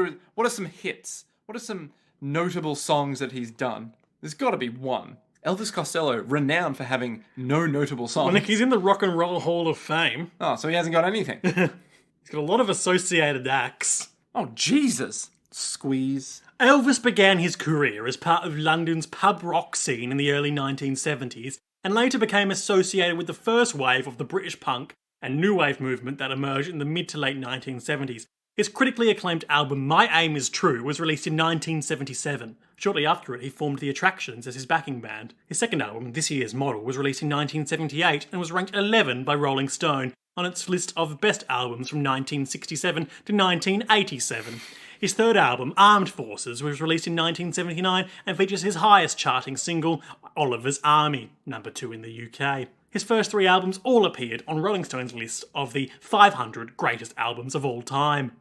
are some hits? What are some notable songs that he's done? There's gotta be one. Elvis Costello, renowned for having no notable songs. Well, Nick, he's in the Rock and Roll Hall of Fame. Oh, so he hasn't got anything. He's got a lot of associated acts. Oh, Jesus. Squeeze. Elvis began his career as part of London's pub rock scene in the early 1970s, and later became associated with the first wave of the British punk and new wave movement that emerged in the mid to late 1970s. His critically acclaimed album My Aim Is True was released in 1977. Shortly after it, he formed The Attractions as his backing band. His second album, This Year's Model, was released in 1978 and was ranked 11 by Rolling Stone on its list of best albums from 1967 to 1987. His third album, Armed Forces, was released in 1979 and features his highest charting single, Oliver's Army, number 2 in the UK. His first 3 albums all appeared on Rolling Stone's list of the 500 greatest albums of all time.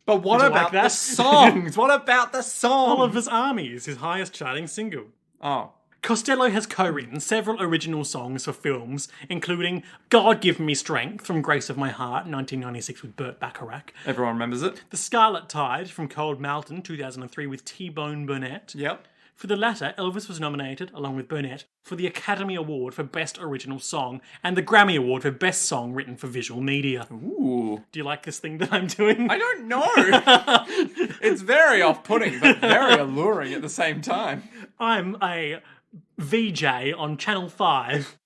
But what Did you about like that? the songs? What about the songs? Oliver's Army is his highest charting single. Oh. Costello has co-written several original songs for films, including God Give Me Strength from Grace of My Heart, 1996 with Burt Bacharach. Everyone remembers it. The Scarlet Tide from Cold Mountain, 2003 with T-Bone Burnett. Yep. For the latter, Elvis was nominated, along with Burnett, for the Academy Award for Best Original Song and the Grammy Award for Best Song Written for Visual Media. Ooh. Do you like this thing that I'm doing? I don't know. It's very off-putting, but very alluring at the same time. I'm a VJ on Channel 5.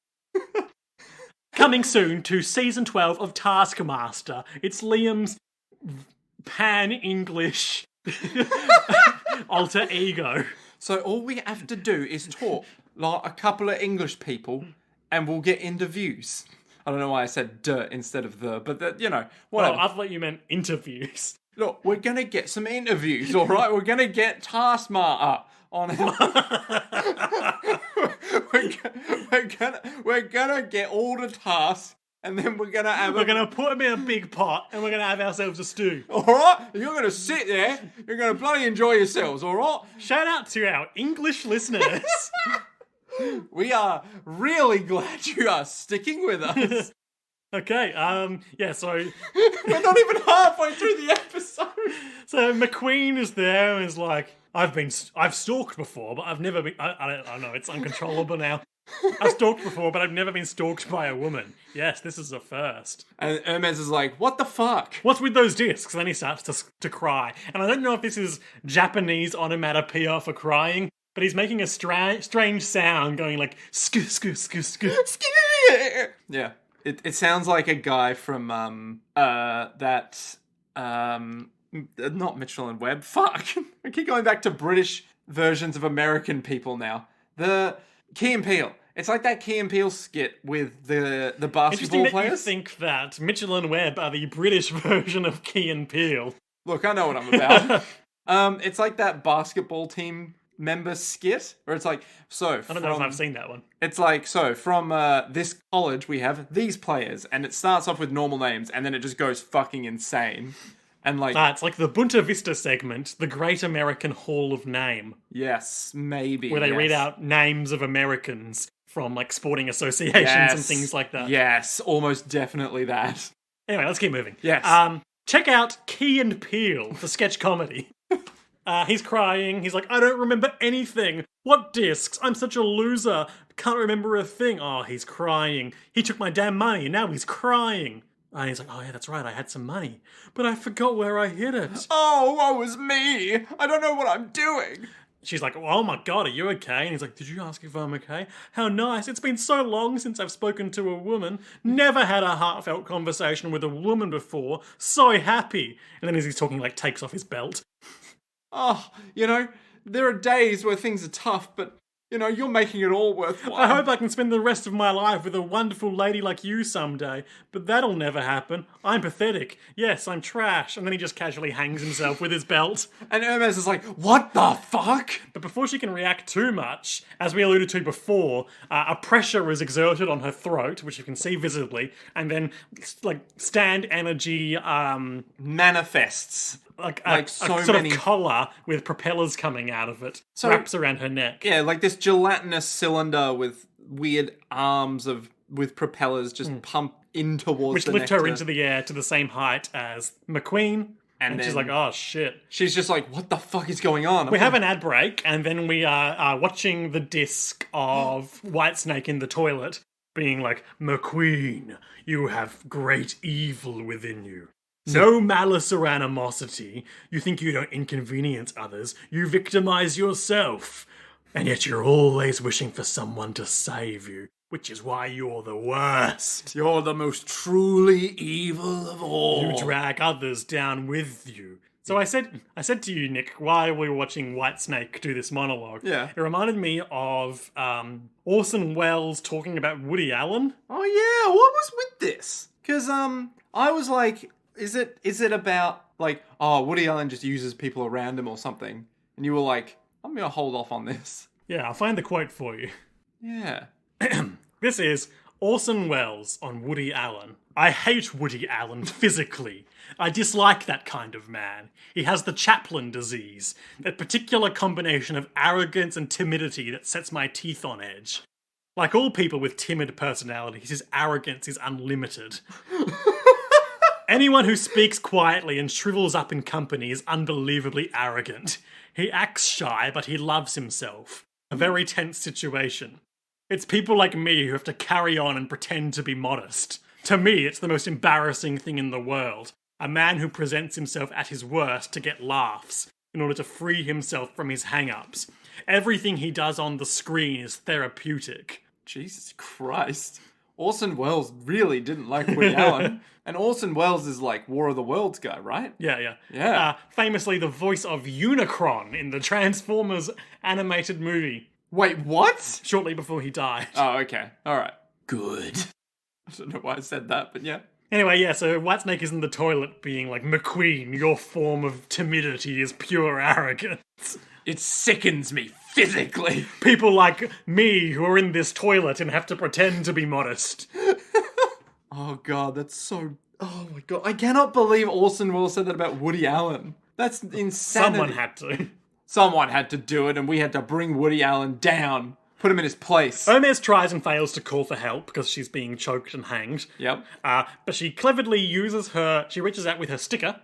Coming soon to Season 12 of Taskmaster. It's Liam's pan-English alter ego. So all we have to do is talk like a couple of English people and we'll get interviews. I don't know why I said duh instead of the, but that, you know, Well, whatever. I thought you meant interviews. Look, we're gonna get some interviews, all right? We're gonna get Taskmaster on. we're gonna get all the tasks, and then we're gonna have. We're gonna put them in a big pot, and we're gonna have ourselves a stew. All right, you're gonna sit there. You're gonna bloody enjoy yourselves, all right? Shout out to our English listeners. We are really glad you are sticking with us. Okay, yeah, so We're not even halfway through the episode. so McQueen is there and is like, I've stalked before, but I've never been, I don't know, it's uncontrollable now. I've stalked before, but I've never been stalked by a woman. Yes, this is a first. And Hermes is like, what the fuck? What's with those discs? And then he starts to cry. And I don't know if this is Japanese onomatopoeia for crying, but he's making a strange sound going like, sku, sku, sku, sku. Yeah. It sounds like a guy from not Mitchell and Webb. Fuck. I keep going back to British versions of American people now. The Key and Peele. It's like that Key and Peele skit with the basketball Interesting that players. you think that Mitchell and Webb are the British version of Key and Peele. Look, I know what I'm about. It's like that basketball team member skit where it's like, so I don't know if I've seen that one. it's like, so from this college we have these players, and it starts off with normal names and then it just goes fucking insane. And like, It's like the Bunta Vista segment, the Great American Hall of Name, yes, maybe. where they yes. read out names of Americans from like sporting associations and things like that. Yes, almost definitely that. Anyway, let's keep moving. Yes. Check out Key and Peele for sketch comedy. He's crying. He's like, I don't remember anything. What discs? I'm such a loser. Can't remember a thing. Oh, he's crying. He took my damn money. Now he's crying. And he's like, oh yeah, that's right. I had some money, but I forgot where I hid it. Oh, woe is me. I don't know what I'm doing. She's like, oh my god, are you okay? And he's like, did you ask if I'm okay? How nice. It's been so long since I've spoken to a woman. Never had a heartfelt conversation with a woman before. So happy. And then as he's talking, like, takes off his belt. Oh, there are days where things are tough, but, you're making it all worthwhile. I hope I can spend the rest of my life with a wonderful lady like you someday. But that'll never happen. I'm pathetic. Yes, I'm trash. And then he just casually hangs himself with his belt. And Hermes is like, what the fuck? But before she can react too much, as we alluded to before, a pressure is exerted on her throat, which you can see visibly, and then, like, stand energy, Manifests. like so a sort many- of collar with propellers coming out of it, wraps around her neck. Yeah, like this gelatinous cylinder with weird arms with propellers just pump in towards Which the lift her nectar. into the air to the same height as McQueen. And she's then- like, oh shit. She's just like, what the fuck is going on? We have an ad break, and then we are watching the disc of Whitesnake in the toilet, being like, McQueen, you have great evil within you. No malice or animosity. You think you don't inconvenience others. You victimize yourself. And yet you're always wishing for someone to save you, which is why you're the worst. You're the most truly evil of all. You drag others down with you. So I said to you, Nick, while we were watching Whitesnake do this monologue, Yeah. it reminded me of Orson Welles talking about Woody Allen. Oh yeah, what was with this? Because I was like, is it about like, oh, Woody Allen just uses people around him or something? And you were like, I'm gonna hold off on this. Yeah, I'll find the quote for you. Yeah. This is Orson Welles on Woody Allen. I hate Woody Allen physically. I dislike that kind of man. He has the Chaplin disease, that particular combination of arrogance and timidity that sets my teeth on edge. Like all people with timid personalities, his arrogance is unlimited. Anyone who speaks quietly and shrivels up in company is unbelievably arrogant. He acts shy, but he loves himself. A very tense situation. It's people like me who have to carry on and pretend to be modest. To me, it's the most embarrassing thing in the world. A man who presents himself at his worst to get laughs, in order to free himself from his hang-ups. Everything he does on the screen is therapeutic. Jesus Christ. Orson Welles really didn't like Woody Allen. And Orson Welles is like War of the Worlds guy, right? Yeah. Yeah. Famously the voice of Unicron in the Transformers animated movie, Wait, what? shortly before he died. Oh, okay. All right. Good. I don't know why I said that, but yeah. Anyway, yeah, so Whitesnake is in the toilet being like, McQueen, your form of timidity is pure arrogance. It sickens me physically. People like me who are in this toilet and have to pretend to be modest. Oh god, that's so... Oh my god, I cannot believe Orson Welles said that about Woody Allen. That's insanity. Someone had to. Someone had to do it, and we had to bring Woody Allen down. Put him in his place. Hermes tries and fails to call for help because she's being choked and hanged. Yep. But she cleverly uses she reaches out with her sticker,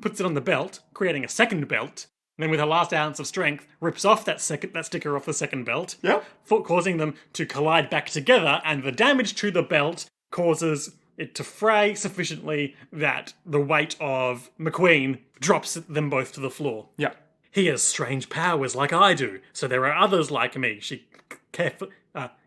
puts it on the belt, creating a second belt, and then with her last ounce of strength, rips off that sticker off the second belt, Yep. causing them to collide back together, and the damage to the belt causes it to fray sufficiently that the weight of McQueen drops them both to the floor. Yep. He has strange powers like I do, so there are others like me, she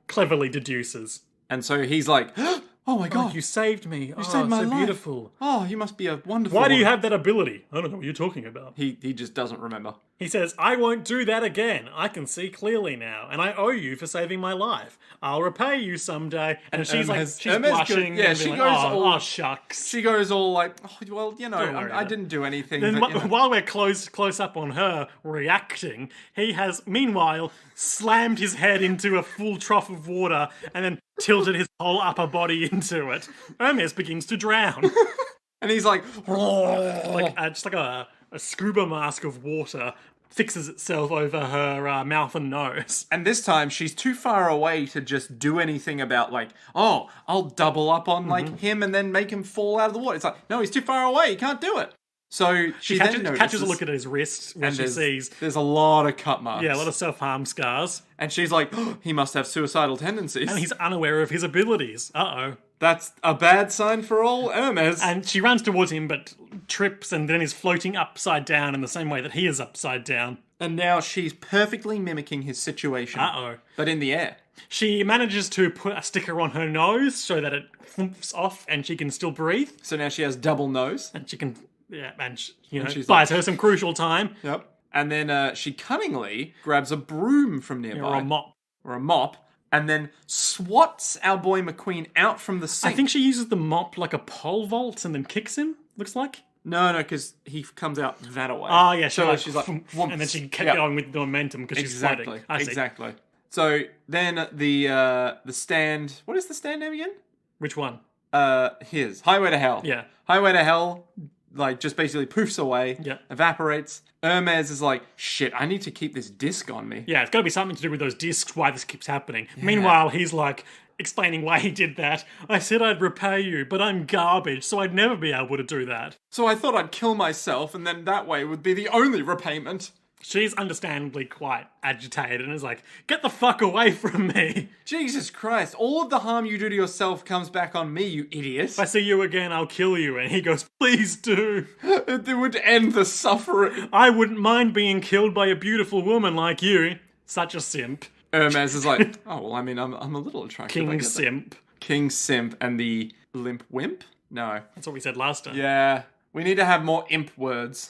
cleverly deduces. And so he's like, oh my god. You saved me. You saved my so life. Beautiful. Oh, you must be a wonderful Why do you woman. have that ability? I don't know what you're talking about. He just doesn't remember. He says, I won't do that again. I can see clearly now, and I owe you for saving my life. I'll repay you someday. And she's Hermes- she's Hermes blushing. goes- yeah, and she being goes like, all- oh, shucks. She goes all like, oh, well, you know, Don't worry I about it. didn't do anything. Then but, you know. while we're close up on her reacting, he has, meanwhile, slammed his head into a full trough of water and then tilted his whole upper body into it. Hermes begins to drown. And he's like, Just like a scuba mask of water fixes itself over her mouth and nose. and this time she's too far away to just do anything about like, oh, I'll double up on like him and then make him fall out of the water. It's like, no, he's too far away. He can't do it. So she then catches a look at his wrist when she sees, there's a lot of cut marks. yeah, a lot of self-harm scars. And she's like, oh, he must have suicidal tendencies. And he's unaware of his abilities. Uh-oh. That's a bad sign for all Hermes. And she runs towards him, but trips and then is floating upside down in the same way that he is upside down. And now she's perfectly mimicking his situation. Uh-oh. But in the air. She manages to put a sticker on her nose so that it thumps off and she can still breathe. So now she has double nose. And she can, yeah, and she's buys her some crucial time. Yep. And then she cunningly grabs a broom from nearby. Or a mop. Or a mop. And then swats our boy McQueen out from the sink. I think she uses the mop like a pole vault and then kicks him, looks like. No, because he comes out that way. Oh, yeah. So she's like... and whoomph. then she kept Yep. going with the momentum because she's Exactly. floating. I see. Exactly. So then the stand... What is the stand name again? Which one? His. Highway to Hell. Yeah. Highway to Hell, like, just basically poofs away. Yeah. Evaporates. Hermes is like, shit, I need to keep this disc on me. Yeah, it's got to be something to do with those discs, why this keeps happening. Meanwhile, he's like explaining why he did that. I said I'd repay you, but I'm garbage, so I'd never be able to do that. So I thought I'd kill myself, and then that way would be the only repayment. She's understandably quite agitated and is like, get the fuck away from me. Jesus Christ, all of the harm you do to yourself comes back on me, you idiot. If I see you again, I'll kill you. And he goes, please do. It would end the suffering. I wouldn't mind being killed by a beautiful woman like you. Such a simp. Hermes is like, oh, well, I mean, I'm a little attractive. I King get that. simp. King Simp and the Limp Wimp? No. That's what we said last time. Yeah, we need to have more imp words.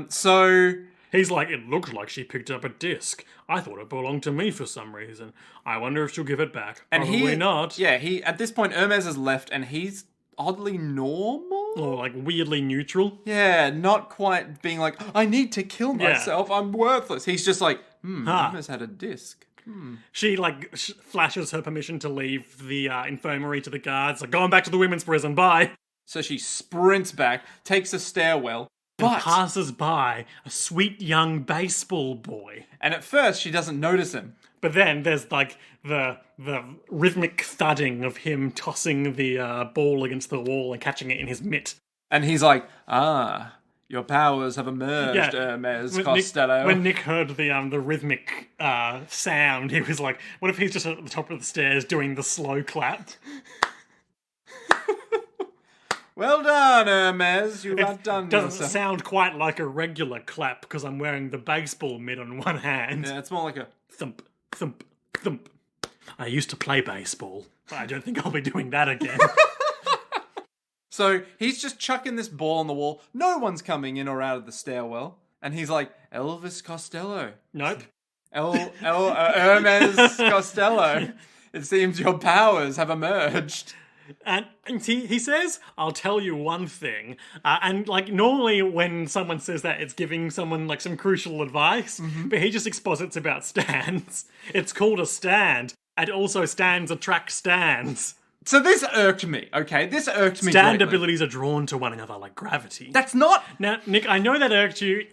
So... He's like, it looks like she picked up a disc. I thought it belonged to me for some reason. I wonder if she'll give it back. And Probably not. Yeah, at this point, Hermes has left and he's oddly normal? Or like weirdly neutral. Yeah, not quite being like, I need to kill myself, I'm worthless. He's just like, Hermes had a disc. She like flashes her permission to leave the infirmary to the guards. Like, going back to the women's prison, bye. So she sprints back, takes a stairwell, but... passes by a sweet young baseball boy. And at first, she doesn't notice him. But then there's like the rhythmic thudding of him tossing the ball against the wall and catching it in his mitt. And he's like, your powers have emerged, Hermes Costello. When Nick heard the rhythmic sound, he was like, what if he's just at the top of the stairs doing the slow clap? Well done, Hermes. You outdone Doesn't yourself. sound quite like a regular clap because I'm wearing the baseball mitt on one hand. Yeah, it's more like a... Thump, thump, thump. I used to play baseball, but I don't think I'll be doing that again. So he's just chucking this ball on the wall. No one's coming in or out of the stairwell. And he's like, Elvis Costello. Nope. Hermes Costello. It seems your powers have emerged. And he says, I'll tell you one thing. And like normally when someone says that, it's giving someone like some crucial advice, but he just exposits about stands. It's called a stand, and also stands attract stands. So this irked me, okay? This irked me Stand greatly. abilities are drawn to one another like gravity. That's not... Now, Nick, I know that irked you,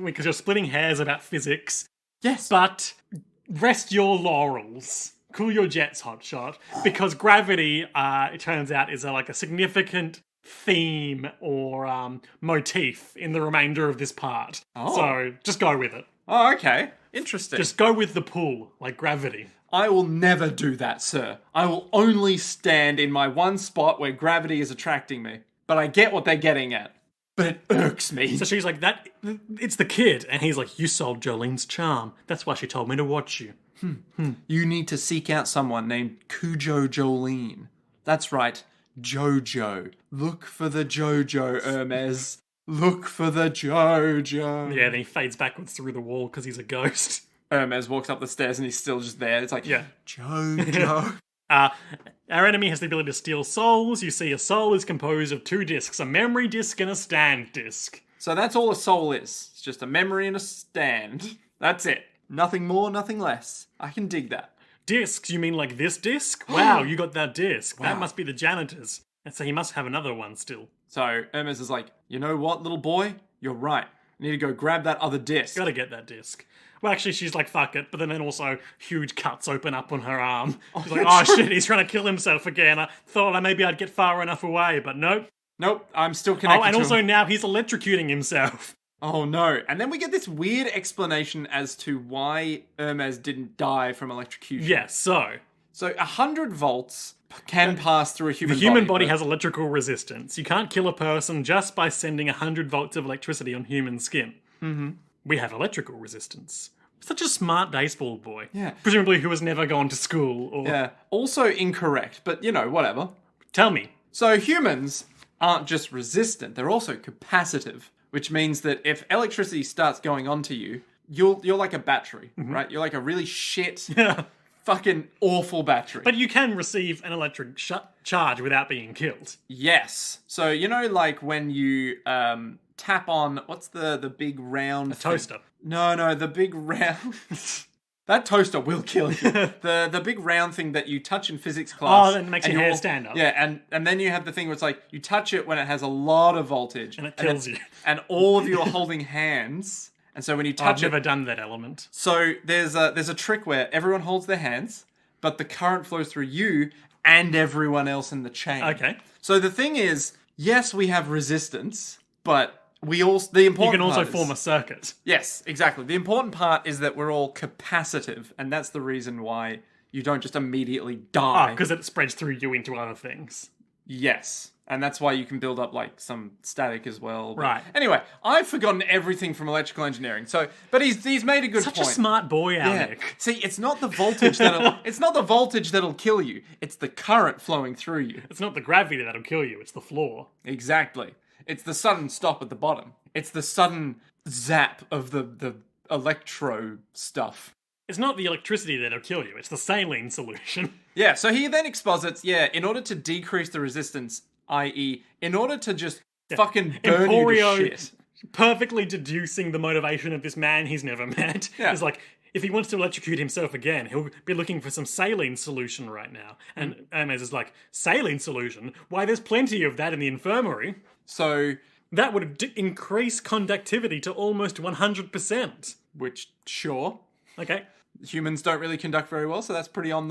because you're splitting hairs about physics, Yes. but rest your laurels. Cool your jets, hotshot. Because gravity, it turns out, is like a significant theme or motif in the remainder of this part. Oh. So just go with it. Oh, okay. Interesting. Just go with the pull, like gravity. I will never do that, sir. I will only stand in my one spot where gravity is attracting me. But I get what they're getting at. But it irks me. So she's like, "That it's the kid." And he's like, "You sold Jolene's charm. That's why she told me to watch you." You need to seek out someone named Cujo Jolene. That's right, Jojo. Look for the Jojo, Hermes. Look for the Jojo. Yeah, then he fades backwards through the wall because he's a ghost. Hermes walks up the stairs and he's still just there. It's like, Yeah. Jojo. Our enemy has the ability to steal souls. You see, a soul is composed of 2 discs, a memory disc and a stand disc. So that's all a soul is. It's just a memory and a stand. That's it. Nothing more, nothing less. I can dig that. Discs? You mean like this disc? Wow, you got that disc. That Wow. must be the janitor's. And so he must have another one still. So Hermes is like, you know what, little boy? You're right. You need to go grab that other disc. Gotta get that disc. Well, actually, she's like, fuck it. But then also, huge cuts open up on her arm. She's like, oh shit, he's trying to kill himself again. I thought maybe I'd get far enough away, but nope. Nope, I'm still connected Oh, and to also him. now he's electrocuting himself. Oh no. And then we get this weird explanation as to why Hermes didn't die from electrocution. Yes, so So 100 volts can pass through a human the body. human body but- has electrical resistance. You can't kill a person just by sending 100 volts of electricity on human skin. Mm-hmm. We have electrical resistance. Such a smart baseball boy. Yeah. Presumably who has never gone to school or... Yeah. Also incorrect, but you know, whatever. Tell me. So humans aren't just resistant, they're also capacitive, which means that if electricity starts going onto you, you're like a battery, right? You're like a really shit, fucking awful battery. But you can receive an electric charge without being killed. Yes. So you know, like when you tap on what's the big round thing? Toaster. No, the big round. That toaster will kill you. The big round thing that you touch in physics class. Oh, that makes and your hair you're- stand up. Yeah, and then you have the thing where it's like you touch it when it has a lot of voltage. And it kills then- you. And all of you are holding hands. And so when you I've touch it, never done that element. so there's a trick where everyone holds their hands, but the current flows through you and everyone else in the chain. Okay. So the thing is, yes, we have resistance, but we also the You important can also part is- form a circuit. Yes, exactly. The important part is that we're all capacitive, and that's the reason why you don't just immediately die. Because it spreads through you into other things. Yes. And that's why you can build up like some static as well. But Right. Anyway, I've forgotten everything from electrical engineering. So, but he's made a good Such point. a smart boy, Yeah. Alec. See, it's not the voltage that'll kill you. It's the current flowing through you. It's not the gravity that'll kill you, it's the floor. Exactly. It's the sudden stop at the bottom. It's the sudden zap of the electro stuff. It's not the electricity that'll kill you, it's the saline solution. Yeah, so he then exposits, in order to decrease the resistance, i.e., in order to just fucking burn Emporio you to shit. perfectly deducing the motivation of this man he's never met. Yeah. He's like, if he wants to electrocute himself again, he'll be looking for some saline solution right now. And Hermes is like, saline solution? Why, there's plenty of that in the infirmary. So, That would increase conductivity to almost 100%. which, sure, Okay. humans don't really conduct very well, so that's pretty on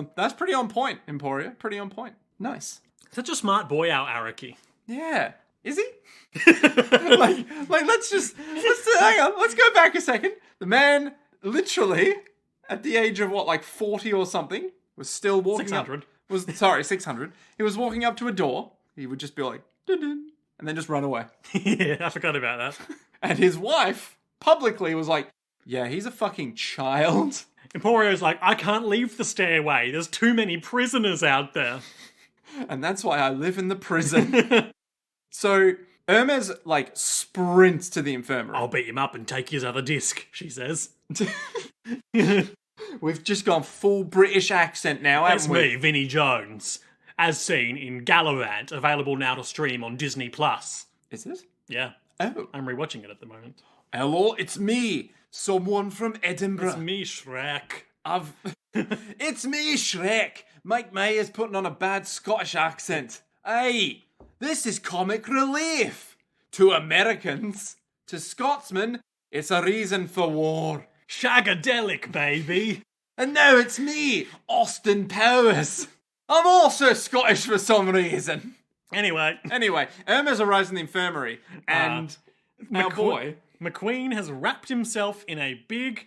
point, Emporia. Pretty on point. Nice. Such a smart boy, our Araki. Yeah. Is he? like let's hang on, let's go back a second. The man literally at the age of what, like 40 or something, was still walking 600. up 600. He was walking up to a door. He would just be like dun, dun, and then just run away. Yeah, I forgot about that. And his wife publicly was like, "Yeah, he's a fucking child." Emporio's like, I can't leave the stairway. There's too many prisoners out there. And that's why I live in the prison. So Hermes like sprints to the infirmary. I'll beat him up and take his other disc, she says. We've just gone full British accent now, haven't It's we? me, Vinnie Jones. as seen in Gallivant, available now to stream on Disney Plus. Is it? Yeah, Oh. I'm rewatching it at the moment. Hello, it's me, someone from Edinburgh. It's me, Shrek. It's me, Shrek. Mike Myers putting on a bad Scottish accent. Hey, this is comic relief. To Americans, to Scotsmen, it's a reason for war. Shagadelic, baby. And now it's me, Austin Powers. I'm also Scottish for some reason. Anyway, Irma's arrives in the infirmary, and our boy... McQueen has wrapped himself in a big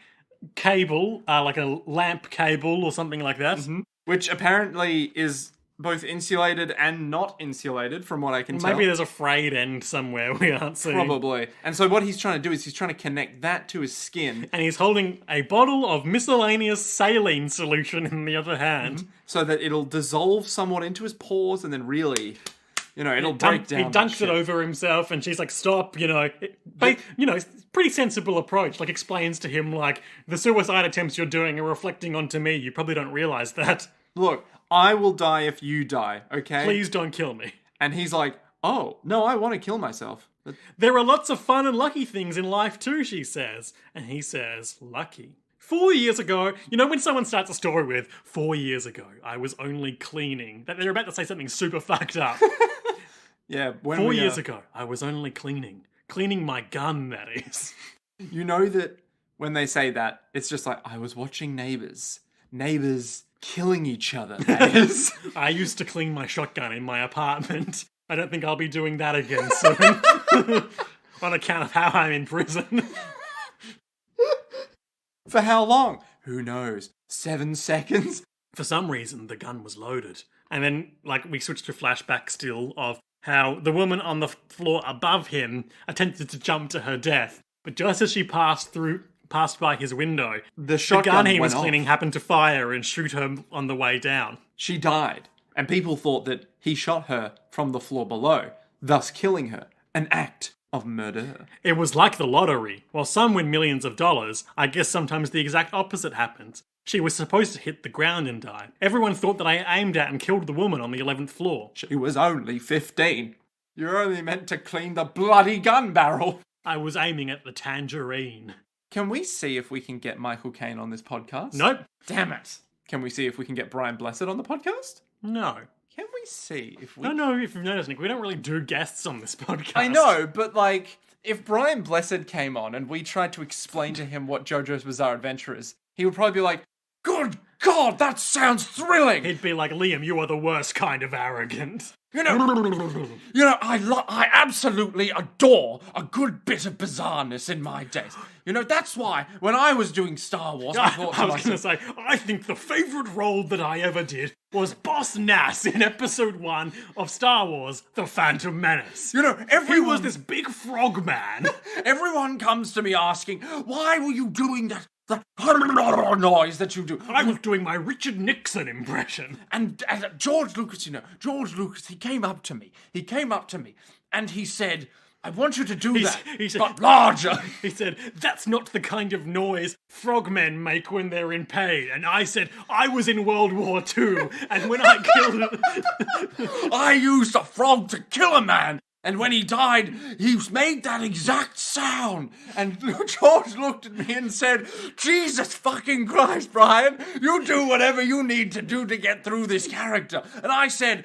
cable, like a lamp cable or something like that. Mm-hmm. Which apparently is both insulated and not insulated, from what I can tell. Maybe there's a frayed end somewhere we aren't seeing. Probably. And so what he's trying to do is he's trying to connect that to his skin. And he's holding a bottle of miscellaneous saline solution in the other hand. So that it'll dissolve somewhat into his pores and then really... it'll break down. He dunked it over himself, and she's like, "Stop!" It's pretty sensible approach. Like, explains to him like the suicide attempts you're doing are reflecting onto me. You probably don't realize that. Look, I will die if you die. Okay, please don't kill me. And he's like, "Oh no, I want to kill myself." There are lots of fun and lucky things in life too, she says, and he says, "Lucky." 4 years ago, when someone starts a story with 4 years ago, I was only cleaning, that they're about to say something super fucked up. Yeah, 4 years ago, I was only cleaning my gun, that is. You know that when they say that, it's just like, I was watching Neighbours killing each other, that is. I used to clean my shotgun in my apartment. I don't think I'll be doing that again soon. On account of how I'm in prison. For how long? Who knows? 7 seconds? For some reason, the gun was loaded. And then, we switched to flashback still of how the woman on the floor above him attempted to jump to her death. But just as she passed by his window, the gun he was cleaning happened to fire and shoot her on the way down. She died. And people thought that he shot her from the floor below, thus killing her. An act of murder. It was like the lottery. While some win millions of dollars, I guess sometimes the exact opposite happens. She was supposed to hit the ground and die. Everyone thought that I aimed at and killed the woman on the 11th floor. She was only 15. You're only meant to clean the bloody gun barrel. I was aiming at the tangerine. Can we see if we can get Michael Caine on this podcast? Nope. Damn it. Can we see if we can get Brian Blessed on the podcast? No. Can we see if we... I don't know if you've noticed, Nick, we don't really do guests on this podcast. I know, but if Brian Blessed came on and we tried to explain to him what JoJo's Bizarre Adventure is, he would probably be like, "Good God, that sounds thrilling!" He'd be like, "Liam, you are the worst kind of arrogant." I absolutely adore a good bit of bizarreness in my days. That's why when I was doing Star Wars, I thought to I was going to say, I think the favourite role that I ever did was Boss Nass in Episode 1 of Star Wars, The Phantom Menace. He was this big frog man. Everyone comes to me asking, why were you doing that noise that you do? I was doing my Richard Nixon impression. And George Lucas, he came up to me. And he said, I want you to do that, but larger. He said, that's not the kind of noise frogmen make when they're in pain. And I said, I was in World War II, and when I killed I used a frog to kill a man. And when he died, he made that exact sound. And George looked at me and said, Jesus fucking Christ, Brian, you do whatever you need to do to get through this character. And I said,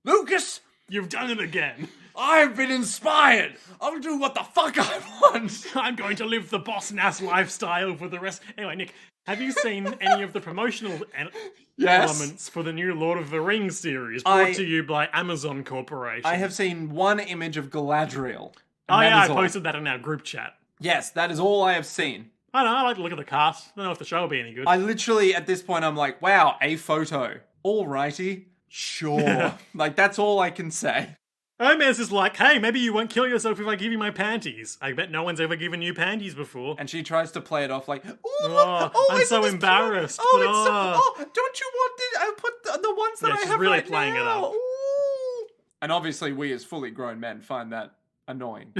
Lucas, you've done it again. I've been inspired. I'll do what the fuck I want. I'm going to live the Boss Nass lifestyle for the rest. Anyway, Nick, have you seen any of the promotional elements for the new Lord of the Rings series brought to you by Amazon Corporation? I have seen one image of Galadriel. I posted that in our group chat. Yes, that is all I have seen. I don't know, I like to look at the cast. I don't know if the show will be any good. I literally, at this point, I'm like, wow, a photo. Alrighty, sure. That's all I can say. Hermes is like, hey, maybe you won't kill yourself if I give you my panties. I bet no one's ever given you panties before. And she tries to play it off like, I'm so embarrassed. Don't you want to put the ones that I have really right playing now? it up. Ooh. And obviously we as fully grown men find that annoying.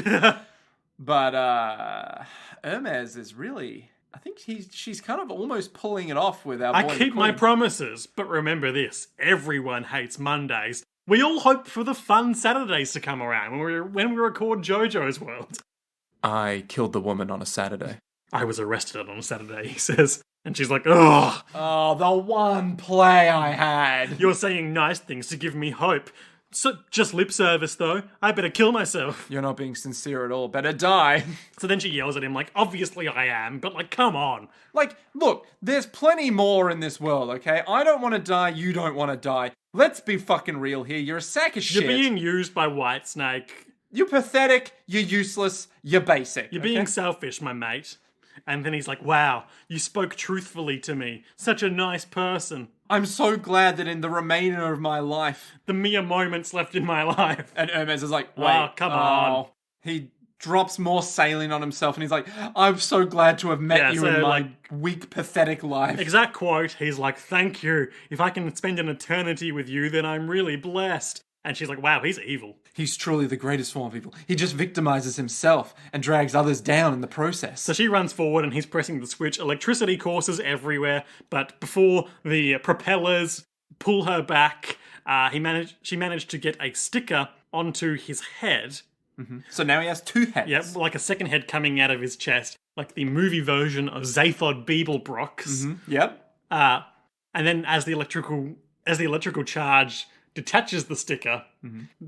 But Hermes is really... I think she's kind of almost pulling it off with our boy. I keep the my Queen. promises, but remember this: everyone hates Mondays. We all hope for the fun Saturdays to come around when we record JoJo's World. I killed the woman on a Saturday. I was arrested on a Saturday, he says. And she's like, ugh, Oh, the one play I had. you're saying nice things to give me hope. So, just lip service, though. I better kill myself. You're not being sincere at all. Better die. So then she yells at him, like, obviously I am, but, like, come on. Like, look, there's plenty more in this world, okay? I don't want to die, you don't want to die. Let's be fucking real here. You're a sack of shit. You're being used by Whitesnake. You're pathetic, you're useless, you're basic. You're being selfish, my mate. And then he's like, wow, you spoke truthfully to me. Such a nice person. I'm so glad that in the remainder of my life... The mere moments left in my life. And Hermes is like, wait, Oh, come on. He drops more saline on himself and he's like, I'm so glad to have met Yeah, you so, in my like- weak, pathetic life. Exact quote, he's like, thank you. If I can spend an eternity with you, then I'm really blessed. And she's like, wow, he's evil. He's truly the greatest form of evil. He just victimizes himself and drags others down in the process. So she runs forward and he's pressing the switch. Electricity courses everywhere, but before the propellers pull her back, she managed to get a sticker onto his head. So now he has two heads. Yep, like a second head coming out of his chest, like the movie version of Zaphod Beeblebrox. Yep. And then as the electrical charge detaches the sticker,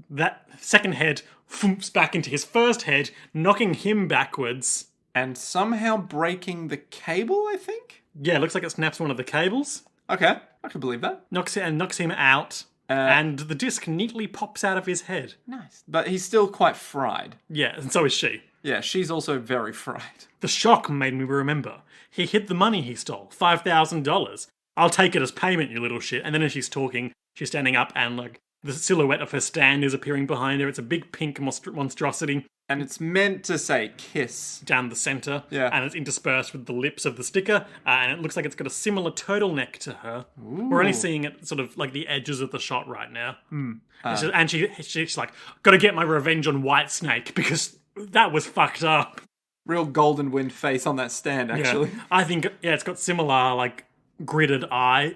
that second head thumps back into his first head, knocking him backwards. And somehow breaking the cable, I think? Yeah, it looks like it snaps one of the cables, Okay, I can believe that. knocks him out, and the disc neatly pops out of his head. Nice. But he's still quite fried. Yeah, and so is she. Yeah, she's also very fried. The shock made me remember. He hid the money he stole, $5,000. I'll take it as payment, you little shit. And then as she's talking, she's standing up and like the silhouette of her stand is appearing behind her. It's a big pink monstrosity And it's meant to say kiss. down the center. Yeah. And it's interspersed with the lips of the sticker. And it looks like it's got a similar turtleneck to her. We're only seeing it sort of like the edges of the shot right now. And she's like, gotta get my revenge on Whitesnake because that was fucked up. Real golden wind face on that stand, actually. Yeah. I think, it's got similar, like, gridded eyes,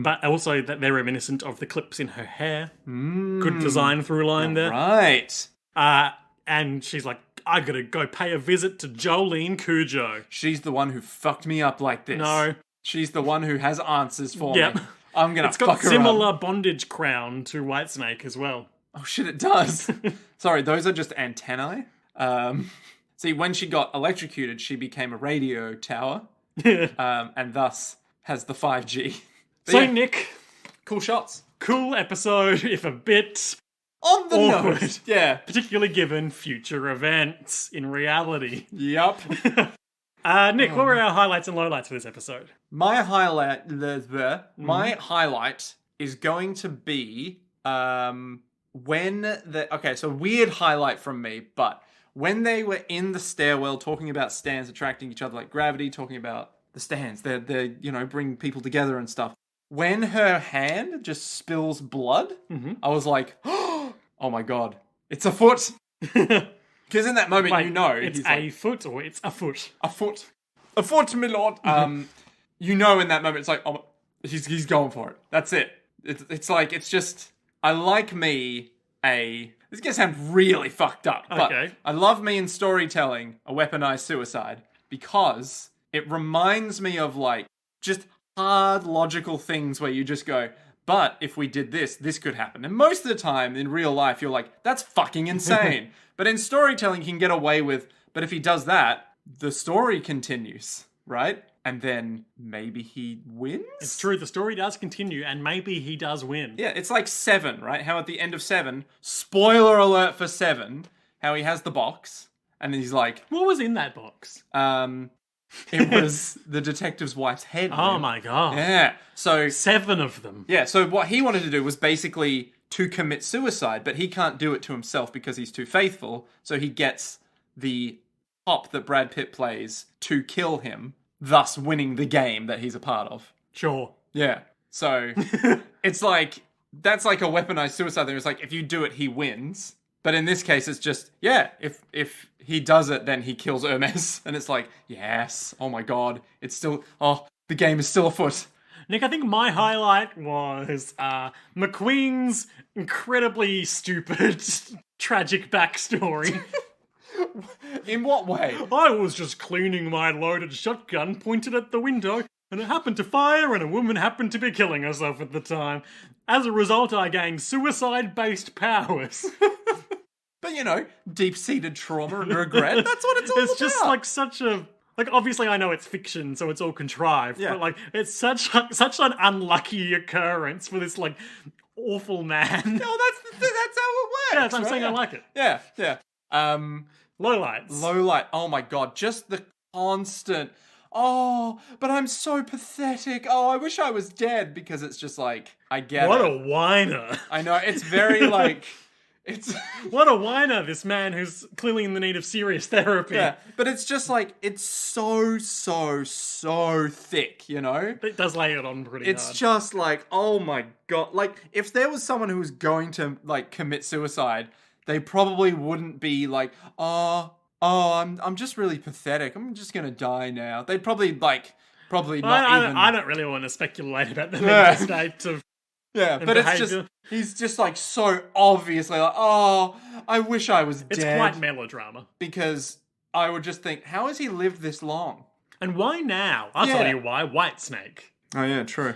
but also that they're reminiscent of the clips in her hair. Good design through line there. Right. And she's like, I gotta go pay a visit to Jolene Cujo. She's the one who fucked me up like this. No. She's the one who has answers for Yep. me. I'm gonna It's fuck got her similar up. bondage crown to Whitesnake as well. Oh shit, it does. Sorry, those are just antennae. See, when she got electrocuted, she became a radio tower, and thus has the 5G. But So, yeah, Nick, cool shots. cool episode, if a bit On the awkward. nose. Yeah. Particularly given future events in reality. Yup. Nick, what were our highlights and lowlights for this episode? My highlight, my highlight is going to be so weird highlight from me, but when they were in the stairwell talking about stands attracting each other like gravity, talking about the stands, they're bring people together and stuff. When her hand just spills blood, I was like, oh my god, it's a foot. Because in that moment, Wait, he's it's a foot or it's a foot? a foot, my lord. In that moment, it's like, oh, he's going for it. That's it. It's like, it's just, I like me this is gonna sound really fucked up, but Okay. I love me in storytelling a weaponized suicide because it reminds me of like just hard logical things where you just go, but if we did this, this could happen. And most of the time in real life, you're like, that's fucking insane. But in storytelling, you can get away with, but if he does that, the story continues, right? And then maybe he wins? It's true, the story does continue, and maybe he does win. Yeah, it's like 7, right? How at the end of 7, spoiler alert for 7, how he has the box, and he's like, What was in that box? it was the detective's wife's head. Oh man. my god. Yeah. So 7 of them. yeah, so what he wanted to do was basically to commit suicide, but he can't do it to himself because he's too faithful, so he gets the cop that Brad Pitt plays to kill him, thus winning the game that he's a part of. Sure. Yeah. So it's like, that's like a weaponized suicide thing. It's like, if you do it, he wins. But in this case, it's just, yeah, if he does it, then he kills Hermes. And it's like, yes, oh my god, it's still, the game is still afoot. Nick, I think my highlight was McQueen's incredibly stupid, tragic backstory. In what way? I was just cleaning my loaded shotgun pointed at the window, and it happened to fire, and a woman happened to be killing herself at the time. As a result, I gained suicide-based powers. But, deep-seated trauma and regret, that's what it's all about. It's just like such a... Like, obviously I know it's fiction, so it's all contrived, Yeah. but like, it's such an unlucky occurrence for this, like, awful man. No, that's how it works. Yeah, that's what I'm right? saying, I like it. Yeah. Lowlights. Low light. Oh my god, just the constant. Oh, but I'm so pathetic. Oh, I wish I was dead, because it's just like, I get What it. a whiner. I know, it's very like, it's. What a whiner, this man who's clearly in the need of serious therapy. Yeah, but it's just like, it's so thick, It does lay it on pretty It's hard. just like, oh my god. Like, if there was someone who was going to, like, commit suicide, they probably wouldn't be like, I'm just really pathetic. I'm just gonna die now. They'd probably, not even... I don't really want to speculate about the Yeah. mental state of... Yeah, and but it's just, behaviour. he's just, like, so obviously like, I wish I was It's dead. quite melodrama. Because I would just think, how has he lived this long? And why now? I'll tell Yeah. you why. Whitesnake. Oh, yeah, true.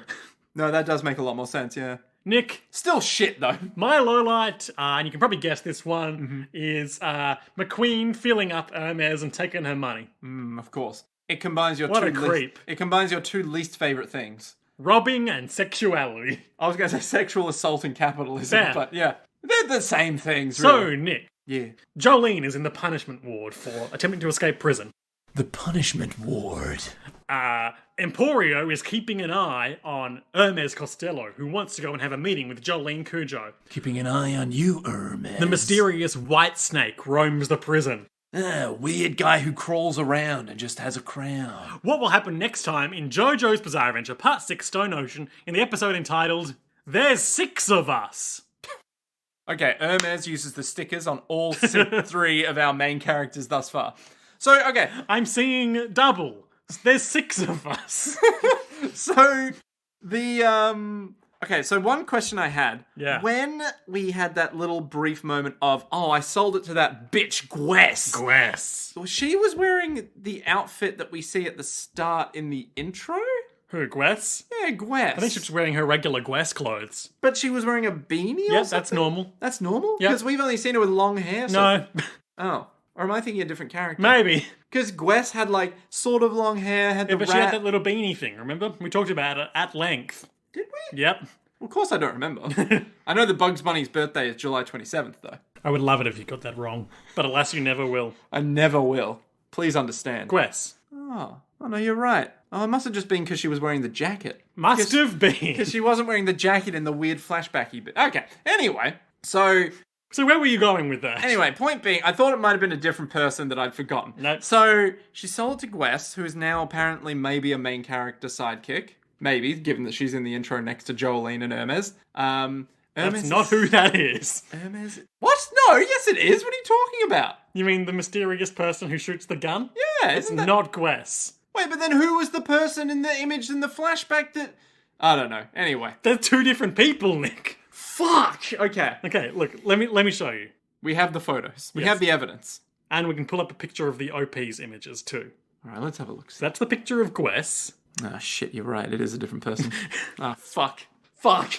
No, that does make a lot more sense, yeah. Nick, Still shit, though. my lowlight, and you can probably guess this one, Mm-hmm. is McQueen filling up Hermes and taking her money. Of course. It combines your What a creep. It combines your two least favorite things. Robbing and sexuality. I was going to say sexual assault and capitalism, Fair. but yeah, they're the same things. So, Really. Nick, Yeah. Jolene is in the punishment ward for attempting to escape prison. The punishment ward. Emporio is keeping an eye on Hermes Costello, who wants to go and have a meeting with Jolene Cujo. Keeping an eye on you, Hermes. The mysterious Whitesnake roams the prison. Weird guy who crawls around and just has a crown. What will happen next time in JoJo's Bizarre Adventure Part 6 Stone Ocean in the episode entitled There's 6 of Us? Okay, Hermes uses the stickers on all 3 of our main characters thus far. So, okay, I'm seeing double. There's 6 of us. so okay, so one question I had. Yeah. When we had that little brief moment of, I sold it to that bitch Gwess. Gwess. She was wearing the outfit that we see at the start in the intro? Who, Gwess? Yeah, Gwess. I think she's wearing her regular Gwess clothes. But she was wearing a beanie or Yep, something? that's normal. That's normal? Yep. Because we've only seen her with long hair. So... No, Oh. Or am I thinking a different character? maybe. Because Gwess had, like, sort of long hair, had Yeah, the but rat... she had that little beanie thing, remember? We talked about it at length. Did we? Yep. Of course I don't remember. I know that Bugs Bunny's birthday is July 27th, though. I would love it if you got that wrong. But alas, you never will. I never will. Please understand. Gwess. Oh, no, you're right. Oh, it must have just been because she was wearing the jacket. Must have been. Because she wasn't wearing the jacket in the weird flashbacky bit. Okay, anyway. So where were you going with that? Anyway, point being, I thought it might have been a different person that I'd forgotten. Nope. So, she sold it to Gwess, who is now apparently maybe a main character sidekick. Maybe, given that she's in the intro next to Jolene and Hermes. Hermes That's not who that is. Hermes... What? No, yes it is. What are you talking about? You mean the mysterious person who shoots the gun? Yeah, It's isn't that... not Gwess. Wait, but then who was the person in the image in the flashback that... I don't know. Anyway. They're two different people, Nick. Fuck! Okay. Okay, look, let me show you. We have the photos. We Yes. have the evidence. And we can pull up a picture of the OP's images too. Alright, let's have a look. So that's the picture of Gwess. Ah, shit, you're right. It is a different person. Ah, fuck. Fuck.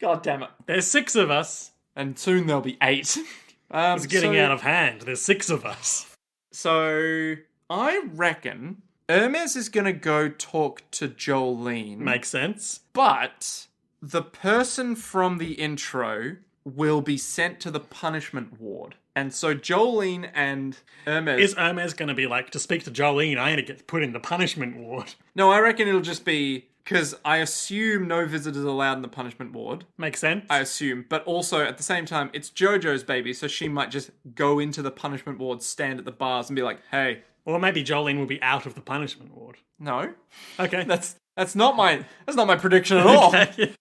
God damn it. There's 6 of us. And soon there'll be 8. It's getting out of hand. There's 6 of us. So, I reckon Hermes is going to go talk to Jolene. Makes sense. But the person from the intro will be sent to the punishment ward. And so Jolene and Hermes... Is Hermes going to be like, to speak to Jolene, I need to get put in the punishment ward? No, I reckon it'll just be... Because I assume no visitors allowed in the punishment ward. Makes sense. I assume. But also, at the same time, it's JoJo's baby, so she might just go into the punishment ward, stand at the bars and be like, hey... Or maybe Jolene will be out of the punishment ward. No. Okay. That's not my prediction at all. Okay.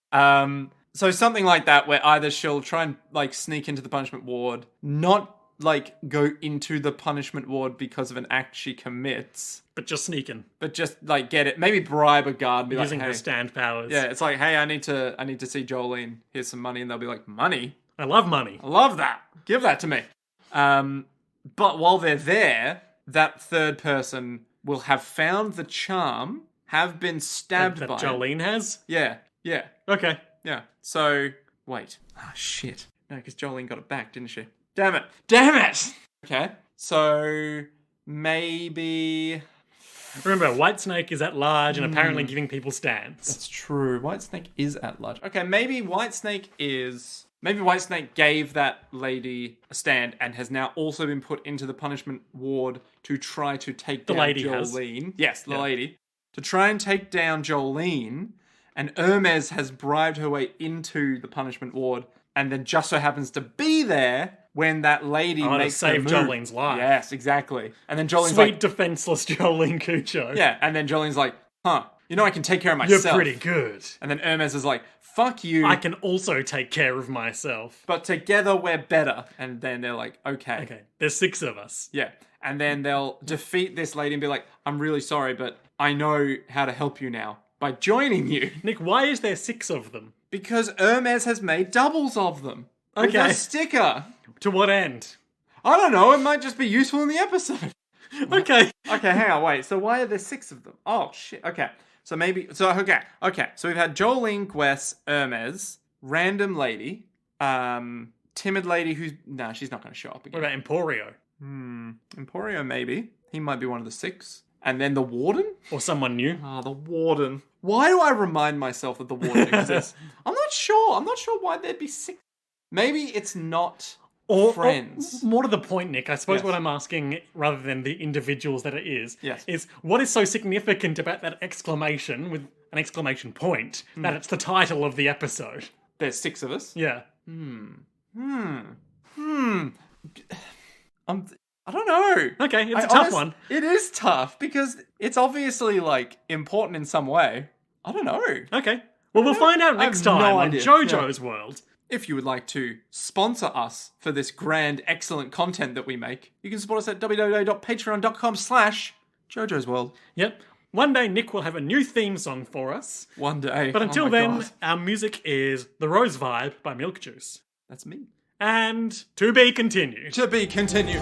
So something like that, where either she'll try and like sneak into the punishment ward, not like go into the punishment ward because of an act she commits, But just sneaking. but just like get it, maybe bribe a guard, and be Using like, her hey, stand powers. yeah, it's like, hey, I need to see Jolene. Here's some money, and they'll be like, money? I love money. I love that. Give that to me. But while they're there, that third person will have found the charm, have been stabbed That by it. Jolene has? Yeah, yeah, Okay. yeah. So, wait. Ah, shit. No, because Jolene got it back, didn't she? Damn it. Damn it! Okay, so maybe... Remember, Whitesnake is at large and apparently giving people stands. That's true. Whitesnake is at large. Okay, maybe Whitesnake gave that lady a stand and has now also been put into the punishment ward to try to take down lady has. Jolene. Yes, the lady. To try and take down Jolene, and Hermes has bribed her way into the punishment ward, and then just so happens to be there when that lady to makes save the move. Jolene's life. Yes, exactly. And then Jolene's Sweet like, defenseless Jolene Cujo. yeah, and then Jolene's like, huh, you know I can take care of You're myself. pretty good. And then Hermes is like, fuck you. I can also take care of myself. But together we're better. And then they're like, okay. Okay, there's 6 of us. Yeah. And then they'll defeat this lady and be like, I'm really sorry, but I know how to help you now by joining you. Nick, why is there 6 of them? Because Hermes has made doubles of them. With Okay. a sticker. To what end? I don't know, it might just be useful in the episode. Okay. Okay, hang on, wait. So why are there 6 of them? Oh, shit. Okay. So maybe... Okay. So we've had Jolene, Gwess, Hermes, random lady, timid lady who's... Nah, she's not going to show up again. What about Emporio? Emporio, maybe. He might be one of the 6. And then the warden? Or someone new? Ah, the warden. Why do I remind myself that the warden exists? I'm not sure. I'm not sure why there'd be 6. Maybe it's not friends. Or more to the point, Nick, I suppose Yes. what I'm asking, rather than the individuals that it is Yes. what is so significant about that exclamation with an exclamation point that it's the title of the episode? There's 6 of us. Yeah. I don't know. Okay, it's a tough one. It is tough because it's obviously like important in some way. I don't know. Okay. Well, we'll find out next have no time on idea. JoJo's World. If you would like to sponsor us for this grand, excellent content that we make, you can support us at www.patreon.com/JoJo's World. Yep. One day Nick will have a new theme song for us. One day. But until Oh my then, God. our music is The Rose Vibe by Milk Juice. That's me. And to be continued. To be continued.